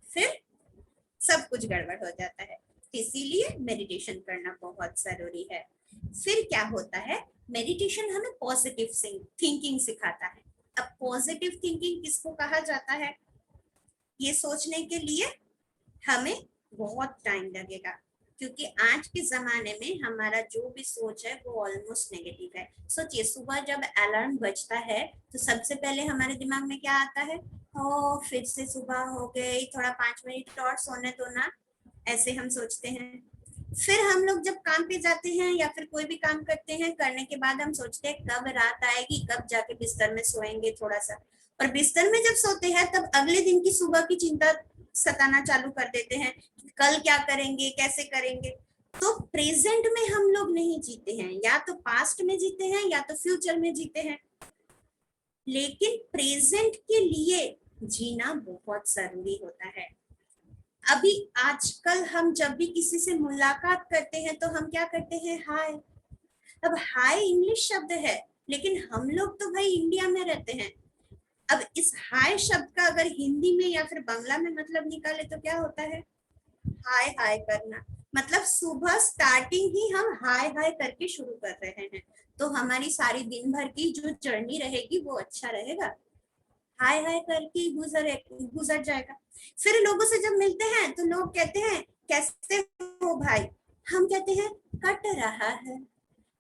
फिर सब कुछ गड़बड़ हो जाता है। इसीलिए मेडिटेशन करना बहुत जरूरी है। फिर क्या होता है, मेडिटेशन हमें पॉजिटिव थिंकिंग सिखाता है। अब पॉजिटिव थिंकिंग किसको कहा जाता है, ये सोचने के लिए हमें बहुत टाइम लगेगा, क्योंकि आज के जमाने में हमारा जो भी सोच है वो ऑलमोस्ट नेगेटिव है। सोचिए, सुबह जब अलार्म बजता है तो सबसे पहले हमारे दिमाग में क्या आता है, ओ फिर से सुबह हो गई, थोड़ा 5 मिनट और सोने दो ना, ऐसे हम सोचते हैं। फिर हम लोग जब काम पे जाते हैं या फिर कोई भी काम करते हैं, करने के बाद हम सोचते हैं कब रात आएगी, कब जाके बिस्तर में सोएंगे थोड़ा सा। और बिस्तर में जब सोते हैं तब अगले दिन की सुबह की चिंता सताना चालू कर देते हैं, कल क्या करेंगे, कैसे करेंगे। तो प्रेजेंट में हम लोग नहीं जीते हैं, या तो पास्ट में जीते हैं या तो फ्यूचर में जीते हैं। लेकिन प्रेजेंट के लिए जीना बहुत जरूरी होता है। अभी आजकल हम जब भी किसी से मुलाकात करते हैं तो हम क्या करते हैं, हाय। अब हाय इंग्लिश शब्द है, लेकिन हम लोग तो भाई इंडिया में रहते हैं। अब इस हाय शब्द का अगर हिंदी में या फिर बांग्ला में मतलब निकाले तो क्या होता है, हाय हाय करना। मतलब सुबह स्टार्टिंग ही हम हाय हाय करके शुरू कर रहे हैं, तो हमारी सारी दिन भर की जो जर्नी रहेगी वो अच्छा रहेगा, हाय हाय करके गुजर जाएगा। फिर लोगों से जब मिलते हैं तो लोग कहते हैं कैसे हो भाई, हम कहते हैं कट रहा है।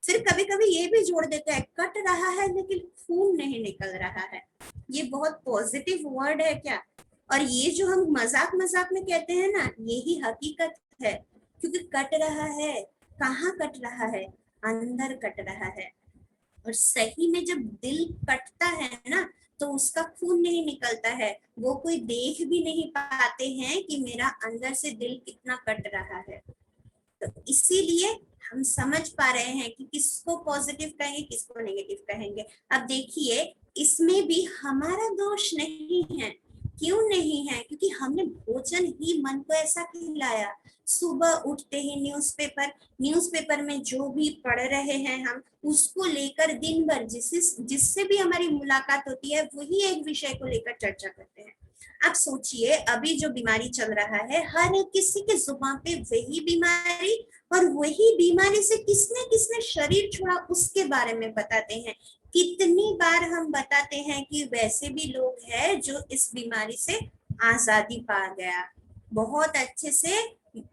फिर कभी कभी ये भी जोड़ देते हैं, कट रहा है लेकिन खून नहीं निकल रहा है। ये बहुत पॉजिटिव वर्ड है क्या? और ये जो हम मजाक मजाक में कहते हैं ना, यही हकीकत है। क्योंकि कट रहा है, कहाँ कट रहा है, अंदर कट रहा है। और सही में जब दिल कटता है ना तो उसका खून नहीं निकलता है, वो कोई देख भी नहीं पाते हैं कि मेरा अंदर से दिल कितना कट रहा है। तो इसीलिए हम समझ पा रहे हैं कि किसको पॉजिटिव कहेंगे, किसको नेगेटिव कहेंगे। अब देखिए, इसमें भी हमारा दोष नहीं है। क्यों नहीं है? क्योंकि हमने भोजन ही मन को ऐसा खिलाया। सुबह उठते ही न्यूज़पेपर में जो भी पढ़ रहे हैं हम, उसको लेकर दिन भर जिससे भी हमारी मुलाकात होती है वही एक विषय को लेकर चर्चा करते हैं। आप सोचिए अभी जो बीमारी चल रहा है, हर एक किसी के जुबान पे वही बीमारी, और वही बीमारी से किसने किसने शरीर छोड़ा उसके बारे में बताते हैं। कितनी बार हम बताते हैं कि वैसे भी लोग हैं जो इस बीमारी से आजादी पा गया, बहुत अच्छे से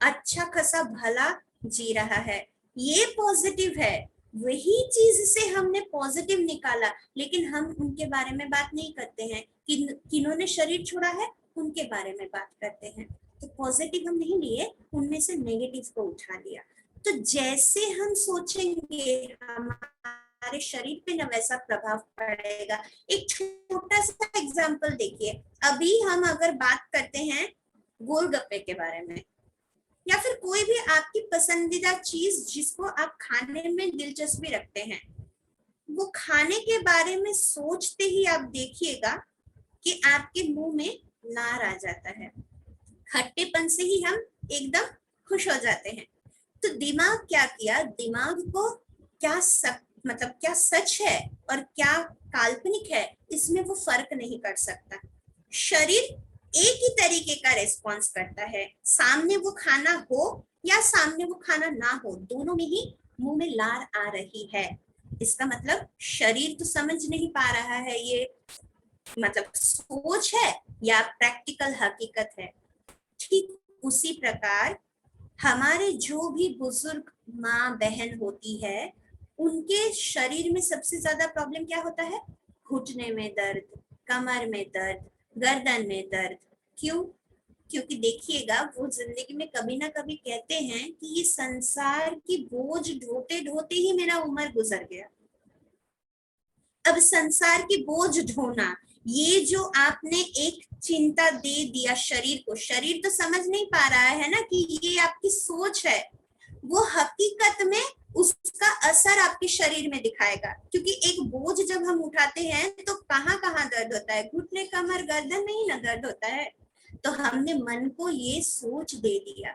अच्छा खासा भला जी रहा है, ये पॉजिटिव है। वही चीज से हमने पॉजिटिव निकाला, लेकिन हम उनके बारे में बात नहीं करते हैं। किन्होंने शरीर छोड़ा है उनके बारे में बात करते हैं। तो पॉजिटिव हम नहीं लिए, उनमें से नेगेटिव को उठा लिया। तो जैसे हम सोचेंगे हमारे शरीर पे ना वैसा प्रभाव पड़ेगा। एक छोटा सा एग्जांपल देखिए, अभी हम अगर बात करते हैं गोलगप्पे के बारे में, या फिर कोई भी आपकी पसंदीदा चीज जिसको आप खाने में दिलचस्पी रखते हैं, वो खाने के बारे में सोचते ही आप देखिएगा कि आपके मुंह में लार आ जाता है, खट्टेपन से ही हम एकदम खुश हो जाते हैं। तो दिमाग क्या किया, दिमाग को क्या मतलब क्या सच है और क्या काल्पनिक है, इसमें वो फर्क नहीं कर सकता। शरीर एक ही तरीके का रिस्पॉन्स करता है, सामने वो खाना हो या सामने वो खाना ना हो, दोनों में ही मुंह में लार आ रही है। इसका मतलब शरीर तो समझ नहीं पा रहा है ये मतलब सोच है या प्रैक्टिकल हकीकत है। ठीक उसी प्रकार हमारे जो भी बुजुर्ग माँ बहन होती है, उनके शरीर में सबसे ज्यादा प्रॉब्लम क्या होता है, घुटने में दर्द, कमर में दर्द, गर्दन में दर्द। क्यों? क्योंकि देखिएगा वो जिंदगी में कभी ना कभी कहते हैं कि ये संसार की बोझ ढोते ढोते ही मेरा उम्र गुजर गया। अब संसार की बोझ ढोना, ये जो आपने एक चिंता दे दिया शरीर को, शरीर तो समझ नहीं पा रहा है ना कि ये आपकी सोच है, वो हकीकत में उसका असर आपके शरीर में दिखाएगा। क्योंकि एक बोझ जब हम उठाते हैं तो कहाँ कहाँ दर्द होता है, घुटने कमर गर्दन में ही ना दर्द होता है। तो हमने मन को ये सोच दे दिया।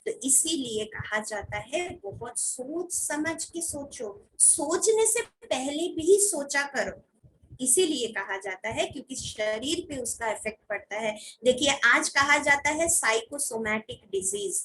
तो इसीलिए कहा जाता है बहुत सोच समझ के सोचो, सोचने से पहले भी सोचा करो। इसीलिए कहा जाता है क्योंकि शरीर पे उसका इफेक्ट पड़ता है। देखिए आज कहा जाता है साइकोसोमैटिक डिजीज।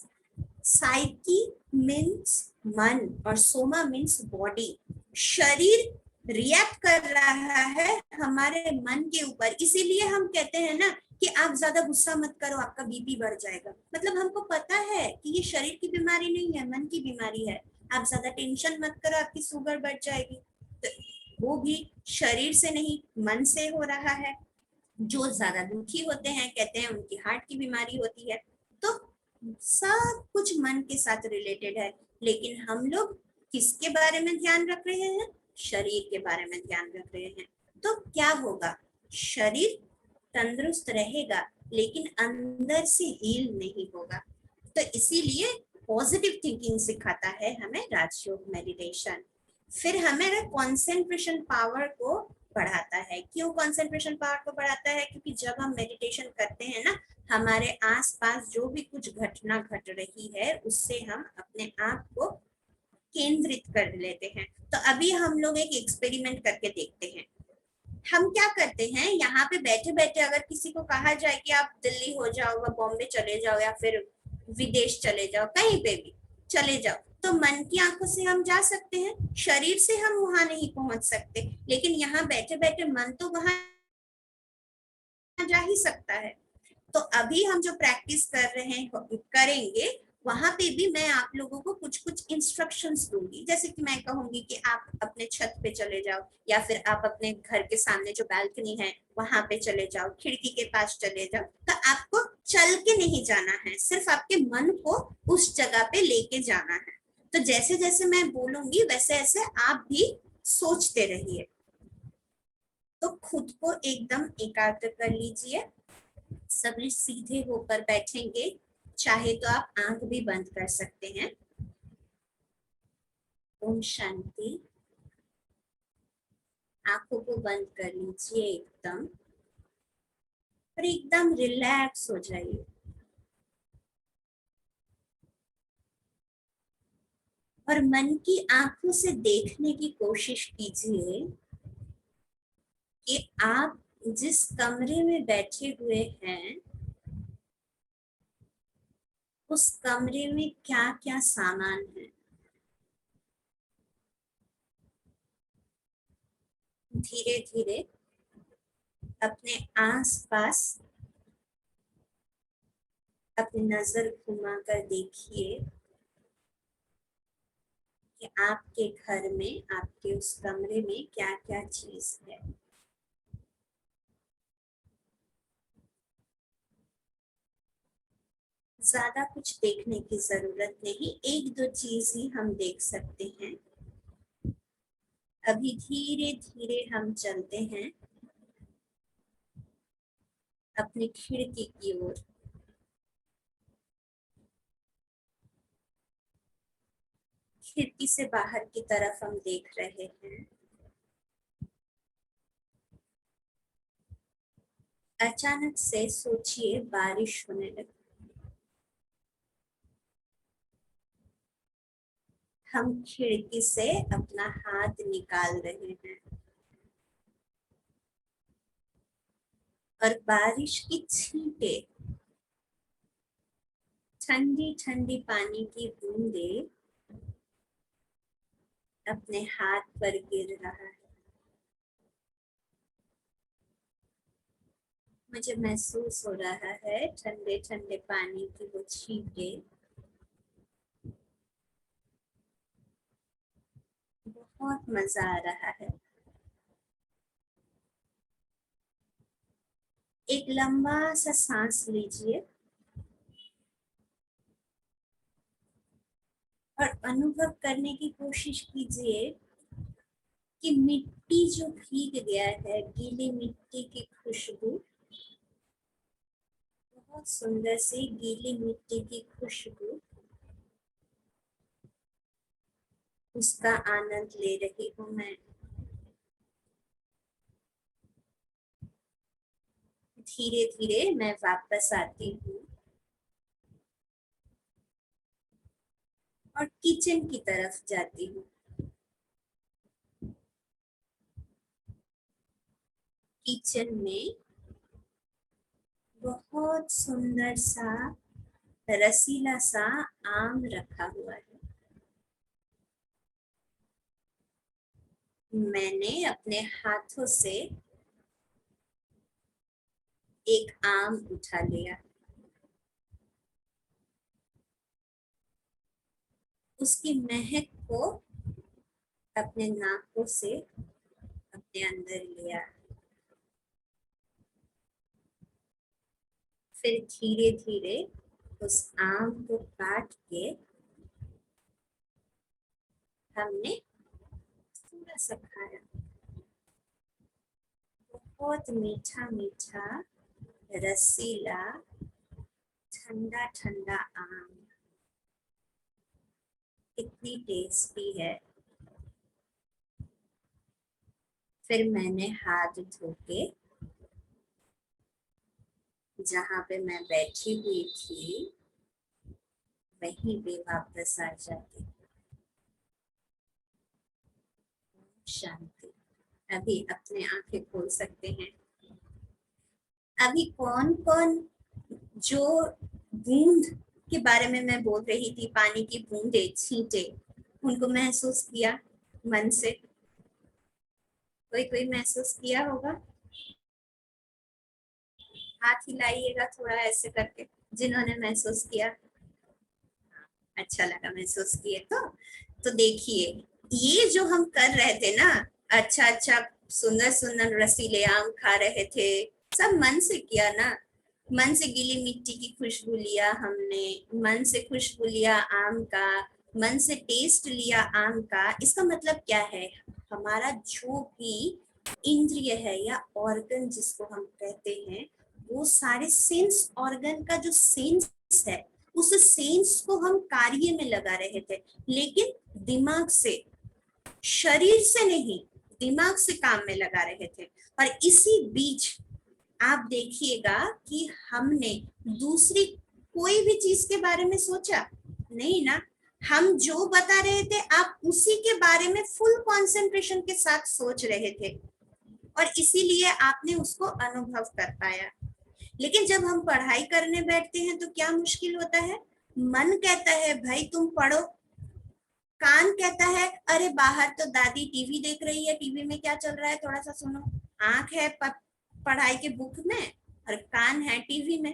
साइकी मीन्स मन और सोमा मीन्स बॉडी। शरीर रिएक्ट कर रहा है हमारे मन के ऊपर, इसीलिए हम कहते हैं ना कि आप ज्यादा गुस्सा मत करो आपका बीपी बढ़ जाएगा। मतलब हमको पता है कि ये शरीर की बीमारी नहीं है, मन की बीमारी है। आप ज्यादा टेंशन मत करो आपकी शुगर बढ़ जाएगी। तो वो भी शरीर से नहीं मन से हो रहा है। जो ज्यादा दुखी होते हैं कहते हैं उनकी हार्ट की बीमारी होती है। तो सब कुछ मन के साथ रिलेटेड है। लेकिन हम लोग किसके बारे में ध्यान रख रहे हैं, शरीर के बारे में ध्यान रख रहे हैं। तो क्या होगा, शरीर तंदुरुस्त रहेगा लेकिन अंदर से हील नहीं होगा। तो इसीलिए पॉजिटिव थिंकिंग सिखाता है हमें राजयोग मेडिटेशन। फिर हमें कंसंट्रेशन पावर को बढ़ाता है। क्यों कंसंट्रेशन पावर को बढ़ाता है? क्योंकि जब हम मेडिटेशन करते हैं ना, हमारे आसपास जो भी कुछ घटना घट रही है उससे हम अपने आप को केंद्रित कर लेते हैं। तो अभी हम लोग एक एक्सपेरिमेंट करके देखते हैं। हम क्या करते हैं, यहाँ पे बैठे बैठे अगर किसी को कहा जाए कि आप दिल्ली हो जाओ या बॉम्बे चले जाओ या फिर विदेश चले जाओ, कहीं पे भी चले जाओ, तो मन की आंखों से हम जा सकते हैं, शरीर से हम वहां नहीं पहुंच सकते। लेकिन यहाँ बैठे बैठे मन तो वहां जा ही सकता है। तो अभी हम जो प्रैक्टिस कर रहे हैं करेंगे, वहां पे भी मैं आप लोगों को कुछ कुछ इंस्ट्रक्शंस दूंगी। जैसे कि मैं कहूंगी कि आप अपने छत पे चले जाओ, या फिर आप अपने घर के सामने जो बैल्कनी है वहां पे चले जाओ, खिड़की के पास चले जाओ। तो आपको चल के नहीं जाना है, सिर्फ आपके मन को उस जगह पे लेके जाना है। तो जैसे जैसे मैं बोलूंगी वैसे वैसे आप भी सोचते रहिए। तो खुद को एकदम एकाग्र कर लीजिए, सभी सीधे होकर बैठेंगे, चाहे तो आप आंख भी बंद कर सकते हैं। ओम शांति। आंखों को बंद कर लीजिए एकदम, और एकदम रिलैक्स हो जाइए। और मन की आंखों से देखने की कोशिश कीजिए कि आप जिस कमरे में बैठे हुए हैं उस कमरे में क्या क्या सामान है। धीरे धीरे अपने आसपास अपनी नजर घुमाकर देखिए कि आपके घर में, आपके उस कमरे में क्या क्या चीज है। ज्यादा कुछ देखने की जरूरत नहीं, एक दो चीज ही हम देख सकते हैं। अभी धीरे धीरे हम चलते हैं अपनी खिड़की की ओर। खिड़की से बाहर की तरफ हम देख रहे हैं। अचानक से सोचिए बारिश होने लगी। हम खिड़की से अपना हाथ निकाल रहे हैं और बारिश की छींटे, ठंडी ठंडी पानी की बूंदे अपने हाथ पर गिर रहा है। मुझे महसूस हो रहा है ठंडे ठंडे पानी की वो छींटे। बहुत मजा आ रहा है। एक लंबा सा सांस लीजिए और अनुभव करने की कोशिश कीजिए कि मिट्टी जो भीग गया है, गीली मिट्टी की खुशबू, बहुत सुंदर सी गीली मिट्टी की खुशबू, उसका आनंद ले रही हूँ मैं। धीरे धीरे मैं वापस आती हूँ और किचन की तरफ जाती हूँ। किचन में बहुत सुंदर सा रसीला सा आम रखा हुआ है। मैंने अपने हाथों से एक आम उठा लिया। उसकी महक को अपने नाकों से अपने अंदर लिया। फिर धीरे धीरे उस आम को काट के हमने थोड़ा सा खाया। बहुत मीठा मीठा, रसीला, ठंडा ठंडा आम, कितनी टेस्टी है। फिर मैंने हाथ धो के जहाँ पे मैं बैठी हुई थी वहीं पे वापस आ जाती। शांति। अभी अपने आंखें खोल सकते हैं। अभी कौन कौन जो बूंद के बारे में मैं बोल रही थी, पानी की बूंदे, छींटे, उनको महसूस किया मन से? कोई कोई महसूस किया होगा? हाथ हिलाइएगा थोड़ा ऐसे करके जिन्होंने महसूस किया। अच्छा लगा महसूस किए तो देखिए, ये जो हम कर रहे थे ना, अच्छा अच्छा, सुंदर सुंदर रसीले आम खा रहे थे, सब मन से किया ना। मन से गीली मिट्टी की खुशबू लिया हमने, मन से खुशबू लिया आम का, मन से टेस्ट लिया आम का। इसका मतलब क्या है? हमारा जो भी इंद्रिय है या ऑर्गन जिसको हम कहते हैं, वो सारे सेंस ऑर्गन का जो सेंस है, उस सेंस को हम कार्य में लगा रहे थे, लेकिन दिमाग से, शरीर से नहीं, दिमाग से काम में लगा रहे थे। और इसी बीच आप देखिएगा कि हमने दूसरी कोई भी चीज के बारे में सोचा नहीं ना। हम जो बता रहे थे आप उसी के बारे में फुल कंसंट्रेशन के साथ सोच रहे थे। और इसीलिए आपने उसको अनुभव कर पाया। लेकिन जब हम पढ़ाई करने बैठते हैं तो क्या मुश्किल होता है, मन कहता है भाई तुम पढ़ो, कान कहता है अरे बाहर तो दादी टीवी देख रही है, टीवी में क्या चल रहा है थोड़ा सा सुनो, आंख है पढ़ाई के बुक में और कान है टीवी में,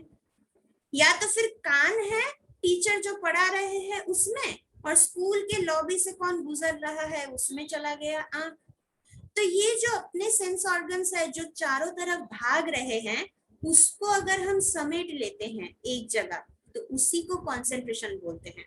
या तो फिर कान है टीचर जो पढ़ा रहे हैं उसमें और स्कूल के लॉबी से कौन गुजर रहा है उसमें चला गया आंख। तो ये जो अपने सेंस ऑर्गन्स है जो चारों तरफ भाग रहे हैं उसको अगर हम समेट लेते हैं एक जगह तो उसी को कंसंट्रेशन बोलते हैं।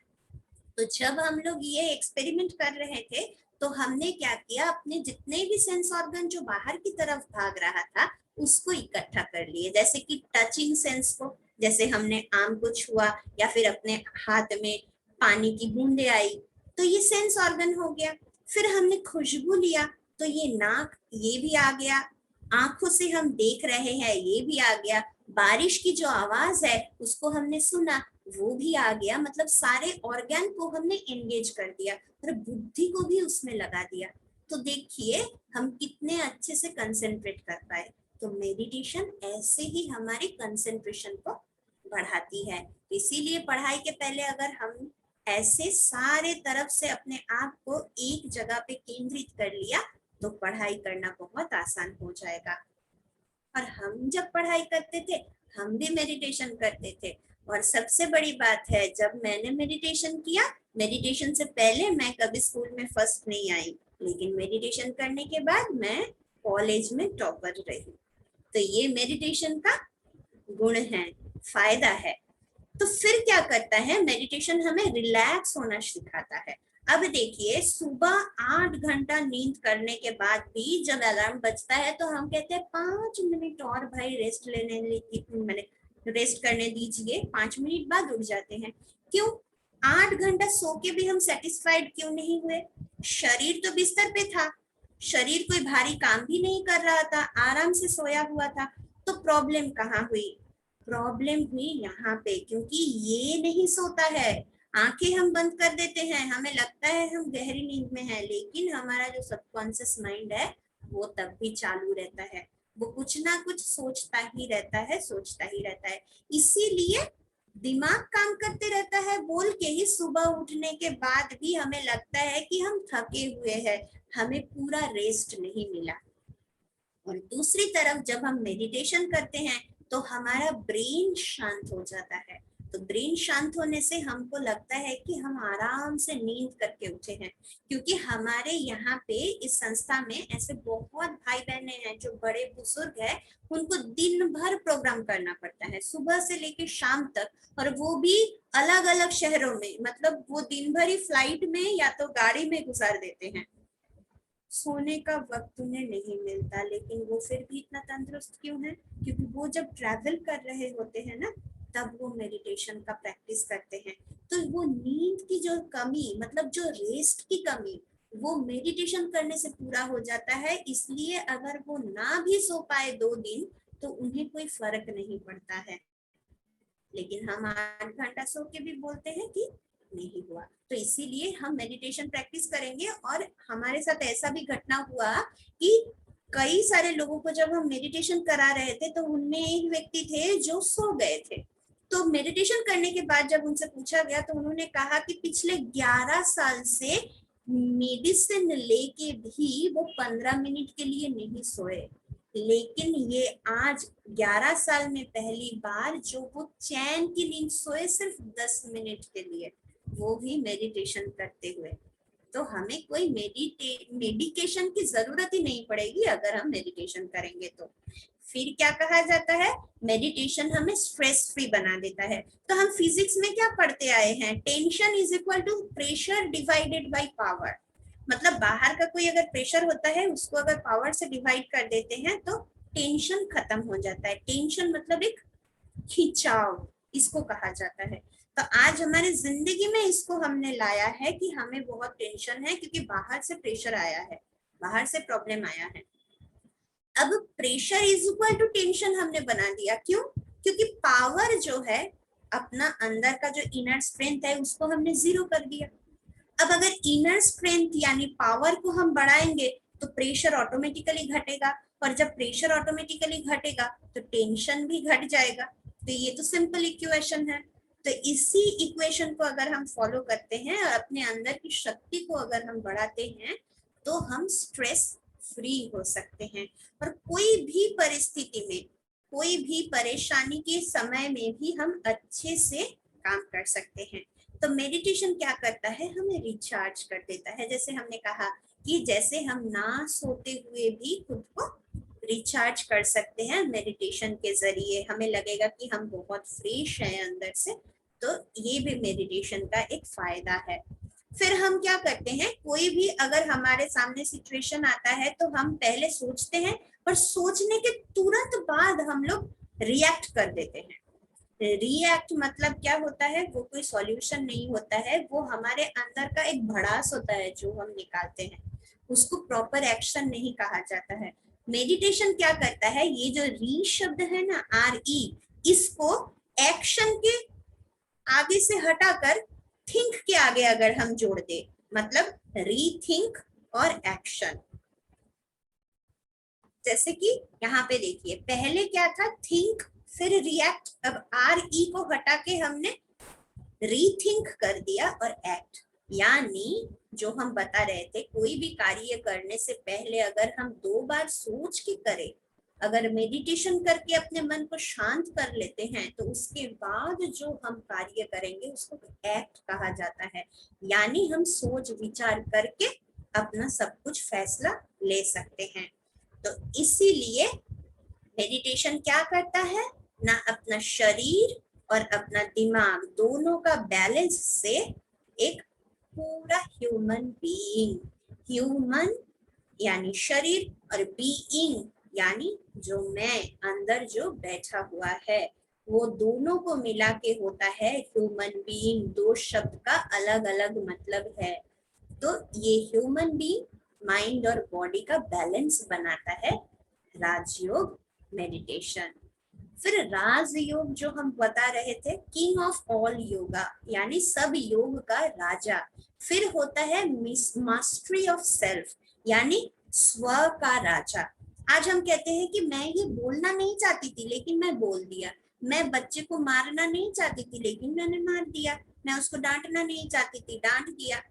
तो जब हम लोग ये एक्सपेरिमेंट कर रहे थे तो हमने क्या किया, अपने जितने भी सेंस ऑर्गन जो बाहर की तरफ भाग रहा था उसको इकट्ठा कर लिए, जैसे कि टचिंग सेंस को, जैसे हमने आम को छुआ या फिर अपने हाथ में पानी की बूंदे आई तो ये सेंस ऑर्गन हो गया। फिर हमने खुशबू लिया तो ये नाक ये भी आ गया, आंखों से हम देख रहे हैं ये भी आ गया, बारिश की जो आवाज है उसको हमने सुना वो भी आ गया, मतलब सारे ऑर्गन को हमने एंगेज कर दिया और बुद्धि को भी उसमें लगा दिया। तो देखिए हम कितने अच्छे से कंसंट्रेट कर पाए। तो मेडिटेशन ऐसे ही हमारी कंसंट्रेशन को बढ़ाती है। इसीलिए पढ़ाई के पहले अगर हम ऐसे सारे तरफ से अपने आप को एक जगह पे केंद्रित कर लिया तो पढ़ाई करना बहुत आसान हो जाएगा। और हम जब पढ़ाई करते थे हम भी मेडिटेशन करते थे, और सबसे बड़ी बात है जब मैंने मेडिटेशन किया, मेडिटेशन से पहले मैं कभी स्कूल में फर्स्ट नहीं आई, लेकिन मेडिटेशन करने के बाद मैं कॉलेज में टॉपर रही। तो ये मेडिटेशन का गुण है, फायदा है। तो फिर क्या करता है मेडिटेशन, हमें रिलैक्स होना सिखाता है। अब देखिए सुबह 8 घंटा नींद करने के बाद भी जब अलार्म बजता है तो हम कहते हैं 5 मिनट और भाई रेस्ट मैंने रेस्ट करने दीजिए, 5 मिनट बाद उठ जाते हैं। क्यों? 8 घंटा सो के भी हम सेटिस्फाइड क्यों नहीं हुए? शरीर तो बिस्तर पे था, शरीर कोई भारी काम भी नहीं कर रहा था, आराम से सोया हुआ था। तो प्रॉब्लम कहाँ हुई? प्रॉब्लम हुई यहाँ पे, क्योंकि ये नहीं सोता है। आंखें हम बंद कर देते हैं, हमें लगता है हम गहरी नींद में हैं, लेकिन हमारा जो सबकॉन्शियस माइंड है वो तब भी चालू रहता है, वो कुछ ना कुछ सोचता ही रहता है, सोचता ही रहता है। इसीलिए दिमाग काम करते रहता है, बोल के ही सुबह उठने के बाद भी हमें लगता है कि हम थके हुए हैं, हमें पूरा रेस्ट नहीं मिला। और दूसरी तरफ जब हम मेडिटेशन करते हैं तो हमारा ब्रेन शांत हो जाता है। तो ब्रेन शांत होने से हमको लगता है कि हम आराम से नींद करके उठे हैं, क्योंकि हमारे यहाँ पे इस संस्था में ऐसे बहुत भाई बहने हैं जो बड़े बुजुर्ग हैं, उनको दिन भर प्रोग्राम करना पड़ता है सुबह से लेके शाम तक, और वो भी अलग अलग शहरों में, मतलब वो दिन भर ही फ्लाइट में या तो गाड़ी में गुजार देते हैं, सोने का वक्त उन्हें नहीं मिलता। लेकिन वो फिर भी इतना तंदुरुस्त क्यों है? क्योंकि वो जब ट्रैवल कर रहे होते हैं ना तब वो मेडिटेशन का प्रैक्टिस करते हैं। तो वो नींद की जो कमी, मतलब जो रेस्ट की कमी, वो मेडिटेशन करने से पूरा हो जाता है। इसलिए अगर वो ना भी सो पाए 2 दिन तो उन्हें कोई फर्क नहीं पड़ता है। लेकिन हम 8 घंटा सो के भी बोलते हैं कि नहीं हुआ। तो इसीलिए हम मेडिटेशन प्रैक्टिस करेंगे। और हमारे साथ ऐसा भी घटना हुआ कि कई सारे लोगों को जब हम मेडिटेशन करा रहे थे तो उनमें एक व्यक्ति थे जो सो गए थे। तो मेडिटेशन करने के बाद जब उनसे पूछा गया तो उन्होंने कहा कि पिछले 11 साल से मेडिसिन लेके भी वो 15 मिनट के लिए नहीं सोए, लेकिन ये आज 11 साल में पहली बार जो वो चैन की नींद सोए सिर्फ 10 मिनट के लिए, वो भी मेडिटेशन करते हुए। तो हमें कोई मेडिकेशन की जरूरत ही नहीं पड़ेगी अगर हम मेडिटेशन करेंगे। तो फिर क्या कहा जाता है, मेडिटेशन हमें स्ट्रेस फ्री बना देता है। तो हम फिजिक्स में क्या पढ़ते आए हैं, tension is equal to pressure divided by power. मतलब बाहर का कोई अगर प्रेशर होता है उसको अगर पावर से डिवाइड कर देते हैं तो टेंशन खत्म हो जाता है। टेंशन मतलब एक खिंचाव, इसको कहा जाता है। तो आज हमारी जिंदगी में इसको हमने लाया है कि हमें बहुत टेंशन है क्योंकि बाहर से प्रेशर आया है, बाहर से प्रॉब्लम आया है। अब pressure is equal to tension हमने बना दिया, क्यों? क्योंकि पावर जो है, अपना अंदर का जो इनर स्ट्रेंथ है उसको हमने 0 कर दिया। अब अगर इनर स्ट्रेंथ यानी पावर को हम बढ़ाएंगे तो प्रेशर ऑटोमेटिकली घटेगा। और जब प्रेशर ऑटोमेटिकली घटेगा तो टेंशन भी घट जाएगा। तो ये तो सिंपल इक्वेशन है। तो इसी इक्वेशन को अगर हम फॉलो करते हैं और अपने अंदर की शक्ति को अगर हम बढ़ाते हैं तो हम स्ट्रेस फ्री हो सकते हैं और कोई भी परिस्थिति में, कोई भी परेशानी के समय में भी हम अच्छे से काम कर सकते हैं। तो मेडिटेशन क्या करता है, हमें रिचार्ज कर देता है। जैसे हमने कहा कि जैसे हम ना सोते हुए भी खुद को रिचार्ज कर सकते हैं मेडिटेशन के जरिए, हमें लगेगा कि हम बहुत फ्रेश हैं अंदर से, तो ये भी मेडिटेशन का एक फायदा है। फिर हम क्या करते हैं, कोई भी अगर हमारे सामने सिचुएशन आता है तो हम पहले सोचते हैं और सोचने के तुरंत बाद हम लोग रिएक्ट कर देते हैं। रिएक्ट मतलब क्या होता है, वो कोई सॉल्यूशन नहीं होता है, वो हमारे अंदर का एक भड़ास होता है जो हम निकालते हैं, उसको प्रॉपर एक्शन नहीं कहा जाता है। मेडिटेशन क्या करता है, ये जो री शब्द है ना, RE, इसको एक्शन के आगे से हटाकर थिंक के आगे अगर हम जोड़ दे, मतलब रीथिंक और एक्शन। जैसे कि यहाँ पे देखिए, पहले क्या था, थिंक फिर रिएक्ट, अब RE को हटा के हमने रीथिंक कर दिया और एक्ट। यानी जो हम बता रहे थे, कोई भी कार्य करने से पहले अगर हम 2 बार सोच के करें, अगर मेडिटेशन करके अपने मन को शांत कर लेते हैं, तो उसके बाद जो हम कार्य करेंगे उसको एक्ट कहा जाता है। यानी हम सोच विचार करके अपना सब कुछ फैसला ले सकते हैं। तो इसीलिए मेडिटेशन क्या करता है ना, अपना शरीर और अपना दिमाग दोनों का बैलेंस से एक पूरा ह्यूमन बीइंग, ह्यूमन यानी शरीर और बीइंग यानी जो मैं अंदर जो बैठा हुआ है, वो दोनों को मिला के होता है ह्यूमन बीइंग। 2 शब्द का अलग अलग मतलब है। तो ये ह्यूमन बीइंग माइंड और बॉडी का बैलेंस बनाता है राजयोग मेडिटेशन। फिर राजयोग जो हम बता रहे थे, किंग ऑफ ऑल योगा यानी सब योग का राजा। फिर होता है मास्टरी ऑफ सेल्फ यानी स्व का राजा। आज हम कहते हैं कि मैं ये बोलना नहीं चाहती थी लेकिन मैं बोल दिया, मैं बच्चे को मारना नहीं चाहती थी लेकिन मैंने मार दिया, मैं उसको डांटना नहीं चाहती थी, डांट दिया,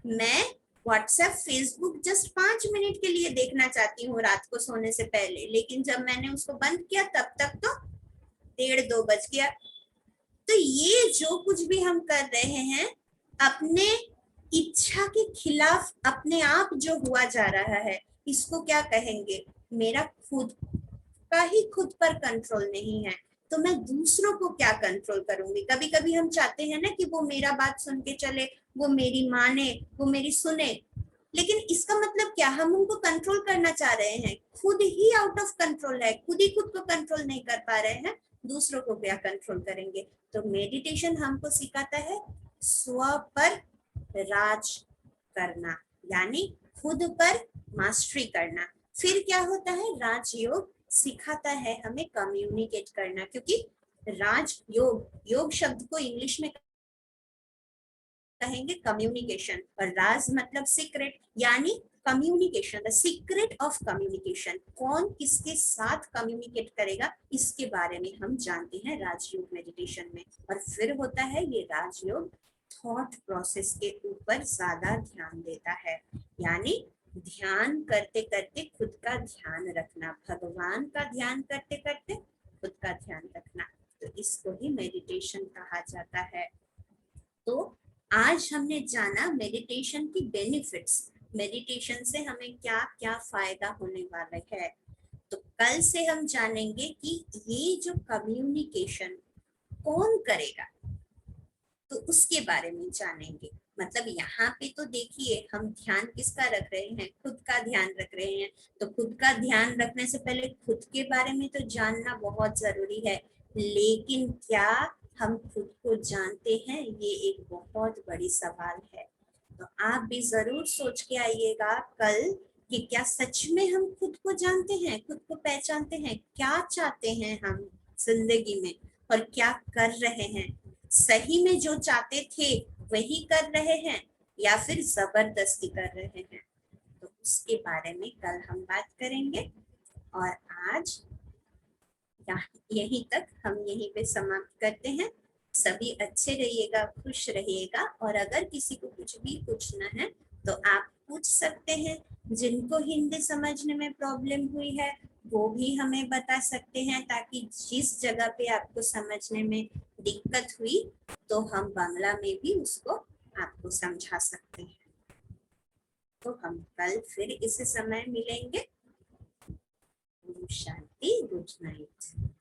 मैं व्हाट्सएप फेसबुक जस्ट 5 मिनट के लिए देखना चाहती हूँ रात को सोने से पहले, लेकिन जब मैंने उसको बंद किया तब तक तो 1:30-2 बज गया। तो ये जो कुछ भी हम कर रहे हैं अपने इच्छा के खिलाफ अपने आप जो हुआ जा रहा है, इसको क्या कहेंगे, मेरा खुद का ही खुद पर कंट्रोल नहीं है, तो मैं दूसरों को क्या कंट्रोल करूंगी। कभी कभी हम चाहते हैं ना कि वो मेरा बात सुन के चले, वो मेरी माने, वो मेरी सुने, लेकिन इसका मतलब क्या, हम उनको कंट्रोल करना चाह रहे हैं, खुद ही आउट ऑफ कंट्रोल है, खुद ही खुद को कंट्रोल नहीं कर पा रहे हैं, दूसरों को क्या कंट्रोल करेंगे। तो मेडिटेशन हमको सिखाता है स्व पर राज करना, यानी खुद पर मास्टरी करना। फिर क्या होता है, राजयोग सिखाता है हमें कम्युनिकेट करना, क्योंकि राजयोग, योग शब्द को इंग्लिश में कहेंगे कम्युनिकेशन, और राज मतलब सीक्रेट, यानी communication, the secret of communication, कौन किसके साथ कम्युनिकेट करेगा इसके बारे में हम जानते हैं राजयोग मेडिटेशन में। और फिर होता है ये राजयोग थॉट प्रोसेस के ऊपर ज्यादा ध्यान देता है, यानी ध्यान करते करते खुद का ध्यान रखना, भगवान का ध्यान करते करते खुद का ध्यान रखना, तो इसको ही मेडिटेशन कहा जाता है। तो आज हमने जाना मेडिटेशन की बेनिफिट्स, मेडिटेशन से हमें क्या क्या फायदा होने वाला है। तो कल से हम जानेंगे कि ये जो कम्युनिकेशन कौन करेगा, तो उसके बारे में जानेंगे। मतलब यहाँ पे तो देखिए हम ध्यान किसका रख रहे हैं, खुद का ध्यान रख रहे हैं, तो खुद का ध्यान रखने से पहले खुद के बारे में तो जानना बहुत जरूरी है, लेकिन क्या हम खुद को जानते हैं, ये एक बहुत बड़ी सवाल है। तो आप भी जरूर सोच के आइएगा कल कि क्या सच में हम खुद को जानते हैं, खुद को पहचानते हैं, क्या चाहते हैं हम जिंदगी में और क्या कर रहे हैं, सही में जो चाहते थे वही कर रहे हैं या फिर जबरदस्ती कर रहे हैं। तो उसके बारे में कल हम बात करेंगे। और आज यहीं तक हम यहीं पे समाप्त करते हैं। सभी अच्छे रहिएगा, खुश रहिएगा, और अगर किसी को कुछ भी पूछना है तो आप पूछ सकते हैं। जिनको हिंदी समझने में प्रॉब्लम हुई है वो भी हमें बता सकते हैं, ताकि जिस जगह पे आपको समझने में दिक्कत हुई तो हम बांग्ला में भी उसको आपको समझा सकते हैं। तो हम कल फिर इस समय मिलेंगे। Om Shanti, good night.